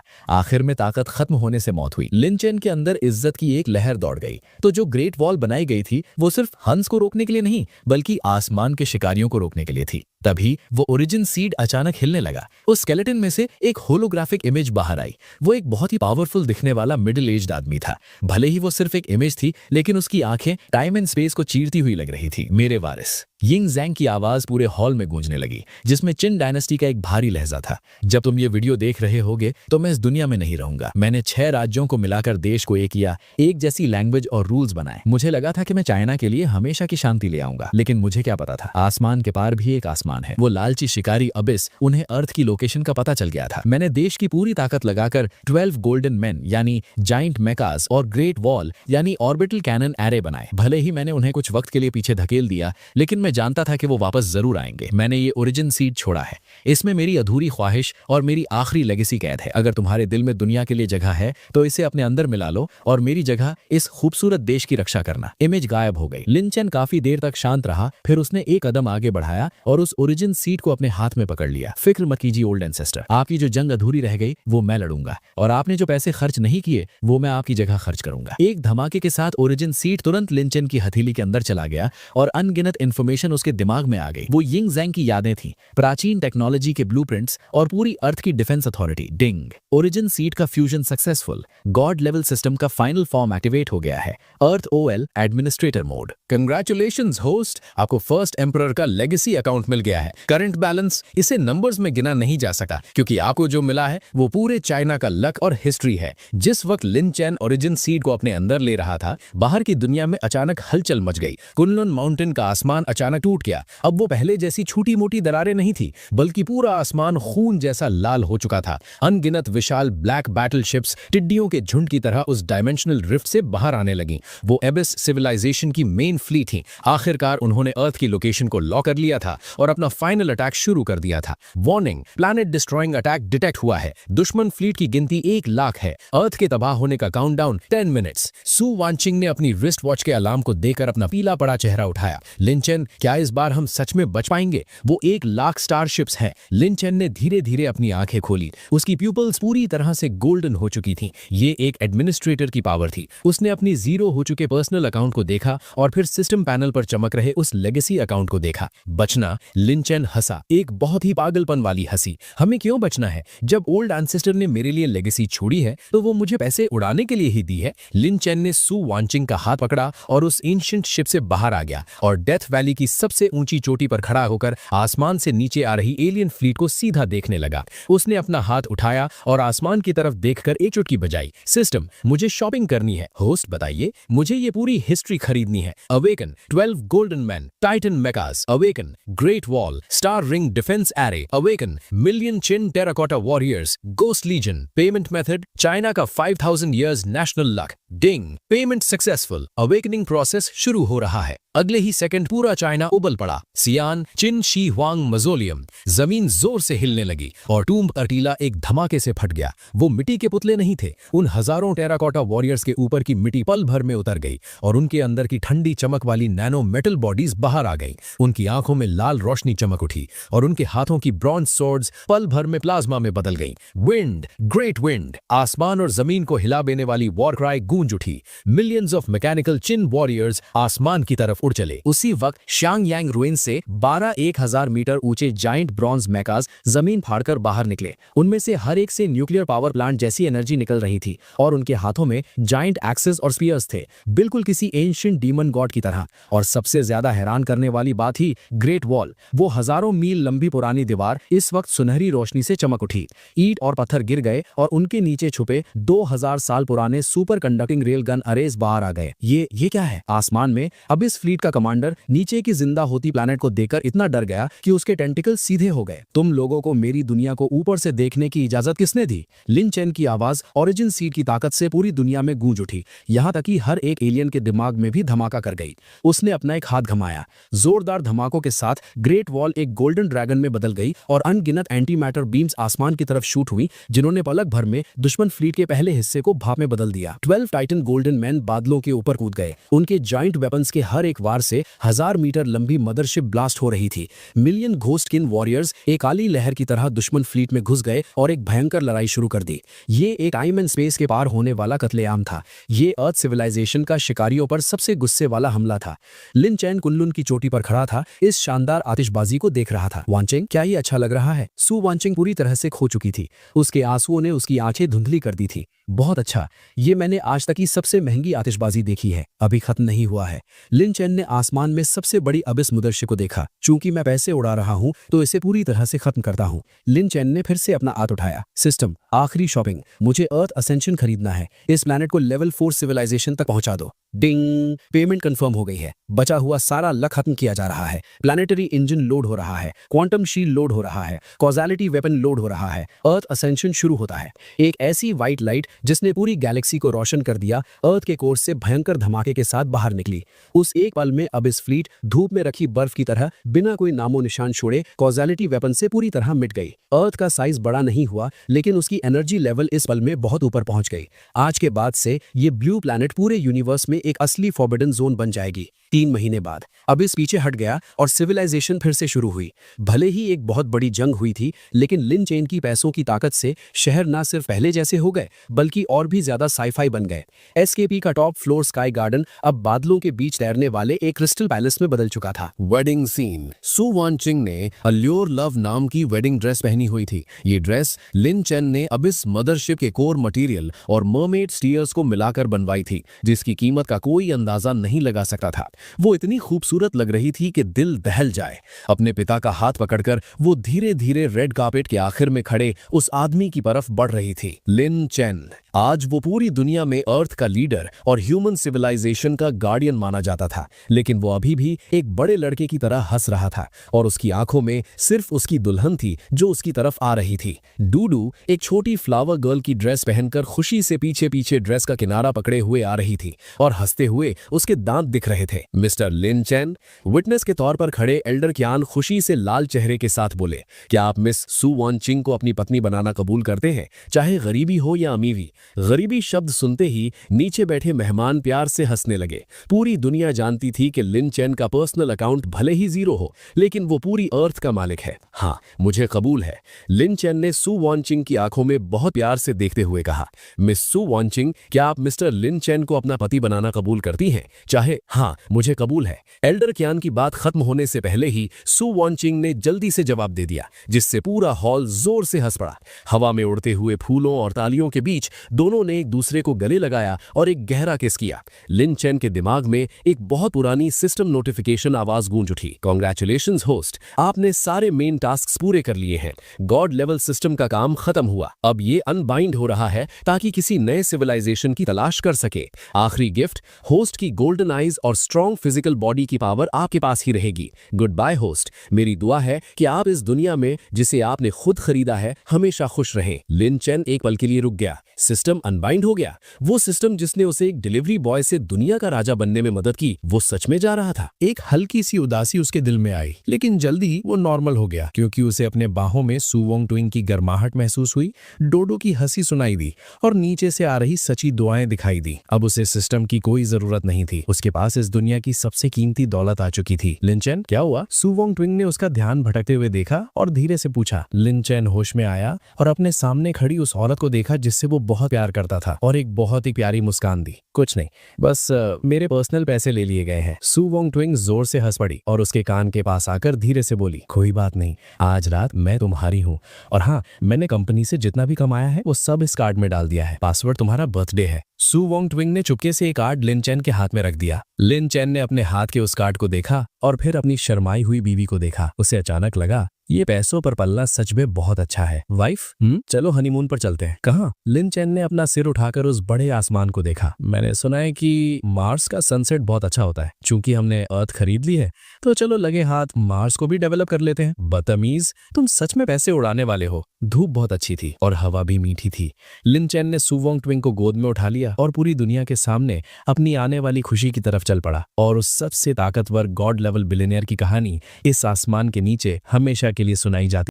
आखिर में ताकत खत्म होने से मौत हुई। लिन चेन के अंदर इज्जत की एक लहर दौड़ गई। तो जो ग्रेट वॉल बनाई गई थी वो सिर्फ हंस को रोकने के लिए नहीं, बल्कि आसमान के शिकारियों को रोकने के लिए थी। तभी वो ओरिजिन सीड अचानक हिलने लगा। उस स्केलेटन में से एक होलोग्राफिक इमेज बाहर आई। वो एक बहुत ही पावरफुल दिखने वाला मिडिल एज्ड आदमी था। भले ही वो सिर्फ एक इमेज थी, लेकिन उसकी आंखें टाइम एंड स्पेस को चीरती हुई लग रही थी। मेरे वारिस। यिंग ज़ैंग की आवाज पूरे हॉल में गूंजने लगी, जिसमें चिन डायनेस्टी का एक भारी लहजा था। जब तुम ये वीडियो देख रहे होगे तो मैं इस दुनिया में नहीं रहूंगा। मैंने 6 राज्यों को मिलाकर देश को एक किया, एक जैसी लैंग्वेज और रूल्स बनाए। मुझे लगा था कि मैं चाइना के लिए हमेशा की शांति ले आऊंगा, लेकिन मुझे क्या पता था, आसमान के पार भी एक आसमान है। वो लालची शिकारी अबिस, उन्हें अर्थ की लोकेशन का पता चल गया था। मैंने देश की पूरी ताकत लगाकर 12 गोल्डन मैन यानी जाइंट मेकास और ग्रेट वॉल यानी ऑर्बिटल कैनन एरे बनाए। भले ही मैंने उन्हें कुछ वक्त के लिए पीछे धकेल दिया, लेकिन मैं जानता था कि वो वापस जरूर आएंगे। मैंने ये ओरिजिन सीड छोड़ा है। इसमें मेरी अधूरी ख्वाहिश और मेरी आखिरी लेगेसी कैद है। अगर तुम्हारे दिल में दुनिया के लिए जगह है तो इसे अपने अंदर मिला लो और मेरी जगह इस खूबसूरत देश की रक्षा करना। इमेज गायब हो गई। लिन चेन काफी देर तक शांत रहा, फिर उसने एक कदम आगे बढ़ाया और उस ओरिजिन सीड को अपने हाथ में पकड़ लिया। फिक्र मत कीजिए ओल्ड एंसेस्टर, आपकी जो जंग अधूरी रह गई वो मैं लड़ूंगा, और आपने जो पैसे खर्च नहीं किए वो मैं आपकी जगह खर्च करूंगा। एक धमाके के साथ ओरिजिन सीड तुरंत लिन चेन की हथेली के अंदर चला गया और अनगिनत इंफॉर्मेशन उसके दिमाग में आ गई। वो यिंग ज़ैंग की यादें थीं, प्राचीन टेक्नोलॉजी के ब्लूप्रिंट्स और पूरी अर्थ की defence authority. Ding, origin seed का fusion successful. God level system का फाइनल फॉर्म एक्टिवेट हो गया है। Earth OL administrator mode. Congratulations host, आपको फर्स्ट एम्परर का लेगेसी अकाउंट मिल गया है। करंट बैलेंस, इसे नंबर्स में गिना नहीं जा सका, क्योंकि आपको जो मिला है वो पूरे चाइना का लक और हिस्ट्री है। जिस वक्त लिन चेन ओरिजिन सीड को अपने अंदर ले रहा था, बाहर की दुनिया में अचानक हलचल मच गई। कुनलुन माउंटेन का आसमान अचानक टूट गया। अब वो पहले जैसी छोटी मोटी दरारें नहीं थी, बल्कि पूरा आसमान खून जैसा लाल हो चुका था। अनगिनत विशाल ब्लैक बैटल शिप्स टिड्डियों के झुंड की तरह उस डायमेंशनल रिफ्ट से बाहर आने लगी। वो एबिस सिविलाइजेशन की मेन फ्लीट थी। आखिरकार उन्होंने अर्थ की लोकेशन को लॉक कर लिया था और अपना फाइनल अटैक शुरू कर दिया था। Warning, planet destroying attack detect हुआ है। दुश्मन फ्लीट की गिनती 1 लाख है। अर्थ के तबाह होने का काउंटडाउन 10 मिनट्स। सु वांचिंग ने अपनी रिस्ट वॉच के अलार्म को देखकर अपना पीला पड़ा चेहरा उठाया। लिन चेन, क्या इस बार हम सच में बच पाएंगे? वो 1 लाख स्टारशिप्स हैं। लिन चेन ने धीरे धीरे अपनी आंखें खोली। उसकी प्यूपल्स पूरी तरह से गोल्डन हो चुकी थीं। ये एक एडमिनिस्ट्रेटर की पावर थी। उसने अपनी जीरो हो चुके पर्सनल अकाउंट को देखा और फिर सिस्टम पैनल पर चमक रहे उस लेगेसी अकाउंट को देखा। बचना? लिन चेन हंसा, एक बहुत ही पागलपन वाली हंसी। हमें क्यों बचना है? जब ओल्ड एंसेस्टर ने मेरे लिए लेगेसी छोड़ी है तो वो मुझे पैसे उड़ाने के लिए ही दी है। लिन चेन ने सु वांचिंग का हाथ पकड़ा और उस एंशिएंट शिप से बाहर आ गया और डेथ वैली की सबसे ऊंची चोटी पर खड़ा होकर आसमान से नीचे आ रही एलियन फ्लीट को सीधा देखने लगा। उसने अपना हाथ उठाया और आसमान की तरफ देखकर एक चुटकी बजाई। सिस्टम, मुझे शॉपिंग करनी है। होस्ट, बताइए, मुझे ये पूरी हिस्ट्री खरीदनी है। Awaken 12 golden man, titan mechas, awaken great wall, star ring defence array, awaken million Qin terracotta warriors, ghost legion. Payment method, China का 5000 years national luck. Ding, payment successful. Awakening process शुरू हो रहा है। अगले ही second पूरा China उबल पड़ा। सियान चिन शी हुआंग मज़ोलियम, जमीन जोर से हिलने लगी और टूम्ब अर्टीला एक धमाके से फट गया। वो मिट्टी के पुतले नहीं थे। उन हजारों टेराकोटा वॉरियर्स के ऊपर की मिट्टी पल भर में उतर गई और उनके अंदर की ठंडी चमक वाली नैनो मेटल बॉडीज बाहर आ गई। उनकी आंखों में लाल रोशनी चमक उठी और उनके हाथों की ब्रॉन्ज स्वॉर्ड्स पल भर में प्लाज्मा में बदल गई। विंड, ग्रेट विंड, आसमान और जमीन को हिला देने वाली वॉर क्राई गूंज उठी। Millions of mechanical chin warriors आसमान की तरफ उड़ चले। उसी वक्त शांग यांग रुइन से 12 1000 मीटर ऊंचे जाइंट ब्रॉन्ज मेकास जमीन फाड़कर बाहर निकले। उनमें से हर एक से न्यूक्लियर पावर प्लांट जैसी एनर्जी निकल रही थी और उनके हाथों में जाइंट एक्सेस और स्पीयर्स थे, बिल्कुल किसी एंशिएंट डीमन गॉड की तरह। और सबसे ज्यादा हैरान करने वाली बात थी ग्रेट वॉल। वो हजारों मील लंबी पुरानी दीवार इस वक्त सुनहरी रोशनी से चमक उठी। ईंट और पत्थर गिर गए और उनके नीचे छुपे 2000 साल पुराने super conducting rail gun arrays बाहर आ गए। ये क्या है? आसमान में अबिस फ्लीट का कमांडर नीचे की जिंदा होती प्लैनेट को देखकर इतना डर गया कि उसके टेंटिकल सीधे हो गए। तुम लोगों को मेरी दुनिया को ऊपर से देखने की इजाजत किसने दी? लिन चेन की आवाज ओरिजिन सीड की ताकत से पूरी दुनिया में गूंज उठी, यहाँ तक कि हर एक एलियन के दिमाग में भी धमाका कर गई। उसने अपना एक हाथ घमाया, जोरदार धमाकों के साथ ग्रेट वॉल एक गोल्डन ड्रैगन में बदल गई और अनगिनत एंटी मैटर बीम्स आसमान की तरफ शूट हुई, जिन्होंने पलक भर में दुश्मन फ्लीट के पहले हिस्से को भाप में बदल दिया। 12 टाइटन गोल्डन मैन बादलों के ऊपर कूद गए। उनके जाइंट वेपन्स के हर एक वार से 1000 मीटर लंबी मदरशिप ब्लास्ट हो रही थी। मिलियन घोस्टकिन वॉरियर्स एक काली लहर की तरह दुश्मन फ्लीट में घुस गए और एक भयंकर लड़ाई शुरू कर दी। ये एक टाइम एंड स्पेस के पार होने वाला कत्लेआम था। ये अर्थ सिविलाइजेशन का शिकारियों पर सबसे गुस्से वाला हमला था। लिन चैन कुनलुन की चोटी पर खड़ा था, इस शानदार आतिशबाजी को देख रहा था। वांचिंग, क्या ये अच्छा लग रहा है? सु वांचिंग पूरी तरह से खो चुकी थी। उसके आंसुओं ने उसकी आंखें धुंधली कर दी थी। बहुत अच्छा, ये मैंने आज तक की सबसे महंगी आतिशबाजी देखी है, अभी खत्म नहीं हुआ है। लिन चैन ने आसमान में सबसे बड़ी अबिस मुदर्शे को देखा। चूंकि मैं पैसे उड़ा रहा हूं तो इसे पूरी तरह से खत्म करता हूं। लिन चैन ने फिर से अपना हाथ उठाया। सिस्टम, आखिरी शॉपिंग, मुझे अर्थ असेंशन खरीदना है। इस प्लैनेट को लेवल 4 सिविलाइजेशन तक पहुंचा दो। डिंग, पेमेंट कंफर्म हो गई है। बचा हुआ सारा लक खत्म किया जा रहा है। प्लैनेटरी इंजन लोड हो रहा है, क्वांटम शील्ड लोड हो रहा है, कॉजालिटी वेपन लोड हो रहा है। अर्थ असेंशन शुरू होता है। एक ऐसी व्हाइट लाइट जिसने पूरी गैलेक्सी को रोशन कर दिया, अर्थ के कोर से भयंकर धमाके के साथ बाहर निकली। उस एक पल में अब इस फ्लीट धूप में रखी बर्फ की तरह बिना कोई नामो निशान छोड़े कॉजालिटी वेपन से पूरी तरह मिट गई। अर्थ का साइज बड़ा नहीं हुआ, लेकिन उसकी एनर्जी लेवल इस पल में बहुत ऊपर पहुंच गई। आज के बाद से ये ब्लू प्लैनेट पूरे यूनिवर्स में एक असली फॉरबिडन जोन बन जाएगी। 3 महीने बाद अब इस पीछे हट गया और सिविलाइजेशन फिर से शुरू हुई। भले ही एक बहुत बड़ी जंग हुई थी, लेकिन लिन चेन की पैसों की ताकत से शहर ना सिर्फ पहले जैसे हो गए, बल्कि और भी ज्यादा साईफाई बन गए। एसकेपी का टॉप फ्लोर स्काई गार्डन अब बादलों के बीच तैरने वाले एक क्रिस्टल पैलेस में बदल चुका था। Wedding scene. सु वांचिंग ने अल्योर लव नाम की वेडिंग ड्रेस पहनी हुई थी। ये ड्रेस लिन चेन ने अबिस मदरशिप के कोर मटेरियल और मरमेड स्टीयर्स को मिलाकर बनवाई थी, जिसकी कीमत का कोई अंदाजा नहीं लगा सकता था। वो इतनी खूबसूरत लग रही थी कि दिल दहल जाए। अपने पिता का हाथ पकड़कर वो धीरे धीरे रेड कार्पेट के आखिर में खड़े उस आदमी की तरफ बढ़ रही थी। लिन चेन। आज वो पूरी दुनिया में अर्थ का लीडर और ह्यूमन सिविलाइजेशन का गार्डियन माना जाता था, लेकिन वो अभी भी एक बड़े लड़के की तरह हंस रहा था और उसकी आंखों में सिर्फ उसकी दुल्हन थी जो उसकी तरफ आ रही थी। डूडू एक छोटी फ्लावर गर्ल की ड्रेस पहनकर खुशी से पीछे पीछे ड्रेस का किनारा पकड़े हुए आ रही थी और हंसते हुए उसके दांत दिख रहे थे। मिस्टर लिन चेन, विटनेस के तौर पर खड़े एल्डर क्यान खुशी से लाल चेहरे के साथ बोले, क्या आप मिस सु वांचिंग को अपनी पत्नी बनाना कबूल करते हैं, चाहे गरीबी हो या अमीरी? गरीबी शब्द सुनते ही नीचे बैठे मेहमान प्यार से हंसने लगे। पूरी दुनिया जानती थी कि लिन चेन का पर्सनल अकाउंट भले ही जीरो हो, लेकिन वो पूरी अर्थ का मालिक है। हाँ, मुझे कबूल है। लिन चेन ने सु वांचिंग की आंखों में बहुत प्यार से देखते हुए कहा, मिस सु वांचिंग, क्या आप मिस्टर लिन चेन को अपना पति बनाना कबूल करती हैं? चाहे हाँ, मुझे कबूल है। एल्डर क्यान की बात खत्म होने से पहले ही सु वांचिंग ने जल्दी से जवाब दे दिया, जिससे पूरा हॉल जोर से हंस पड़ा। हवा में उड़ते हुए फूलों और तालियों के बीच दोनों ने एक दूसरे को गले लगाया और एक गहरा किस किया। लिन चेन के दिमाग में एक बहुत पुरानी सिस्टम नोटिफिकेशन आवाज गूंज उठी, कांग्रेचुलेशंस होस्ट, आपने सारे मेन टास्क पूरे कर लिए हैं। गॉड लेवल सिस्टम का काम खत्म हुआ। अब ये अनबाइंड हो रहा है ताकि किसी नए सिविलाइजेशन की तलाश कर सके। आखिरी गिफ्ट, होस्ट की गोल्डन आईज और स्ट्रॉन्ग फिजिकल बॉडी की पावर आपके पास ही रहेगी। गुड बाय होस्ट, मेरी दुआ है कि आप इस दुनिया में जिसे आपने खुद खरीदा है हमेशा खुश रहें। लिन चेन एक पल के लिए रुक गया। सिस्टम अनबाइंड हो गया। वो सिस्टम जिसने उसे एक डिलीवरी बॉय से दुनिया का राजा बनने में मदद की, वो सच में जा रहा था। एक हल्की सी उदासी उसके दिल में आई, लेकिन जल्दी वो नॉर्मल हो गया, क्योंकि उसे अपने बाहों में सु वांचिंग की गर्माहट महसूस हुई, डोडो की हंसी सुनाई दी और नीचे से आ रही सच्ची दुआएं दिखाई दी। अब उसे सिस्टम की कोई जरूरत नहीं थी। उसके पास इस दुनिया की सबसे कीमती दौलत आ चुकी थी। लिन चेन, क्या हुआ? सु वांचिंग ने उसका ध्यान भटकते हुए देखा और धीरे से पूछा। लिन चेन होश में आया और अपने सामने खड़ी उस औरत को देखा जिससे वो बहुत प्यार करता था, और एक बहुत ही प्यारी मुस्कान दी। कुछ नहीं, बस मेरे पर्सनल पैसे ले लिए गए हैं। सु वांचिंग जोर से हंस पड़ी और उसके कान के पास आकर धीरे से बोली, कोई बात नहीं, आज रात मैं तुम्हारी हूँ, और हाँ, मैंने कंपनी से जितना भी कमाया है वो सब इस कार्ड में डाल दिया है। पासवर्ड तुम्हारा बर्थडे है। सु वांचिंग ने चुपके से एक कार्ड लिन चेन के हाथ में रख दिया। लिन चेन ने अपने हाथ के उस कार्ड को देखा और फिर अपनी शर्माई हुई बीवी को देखा। उसे अचानक लगा ये पैसों पर पलना सच में बहुत अच्छा है। वाइफ, चलो हनीमून पर चलते हैं। कहाँ? लिन चेन ने अपना सिर उठाकर उस बड़े आसमान को देखा। मैंने सुना है कि मार्स का सनसेट बहुत अच्छा होता है। चूंकि हमने अर्थ खरीद ली है तो चलो लगे हाथ मार्स को भी डेवलप कर लेते हैं। बदतमीज, तुम सच में पैसे उड़ाने वाले हो। धूप बहुत अच्छी थी और हवा भी मीठी थी। लिन चेन ने सुवोंग ट्विंग को गोद में उठा लिया और पूरी दुनिया के सामने अपनी आने वाली खुशी की तरफ चल पड़ा। और उस सबसे ताकतवर गॉड लेवल बिलियनियर की कहानी इस आसमान के नीचे हमेशा के लिए सुनाई जाती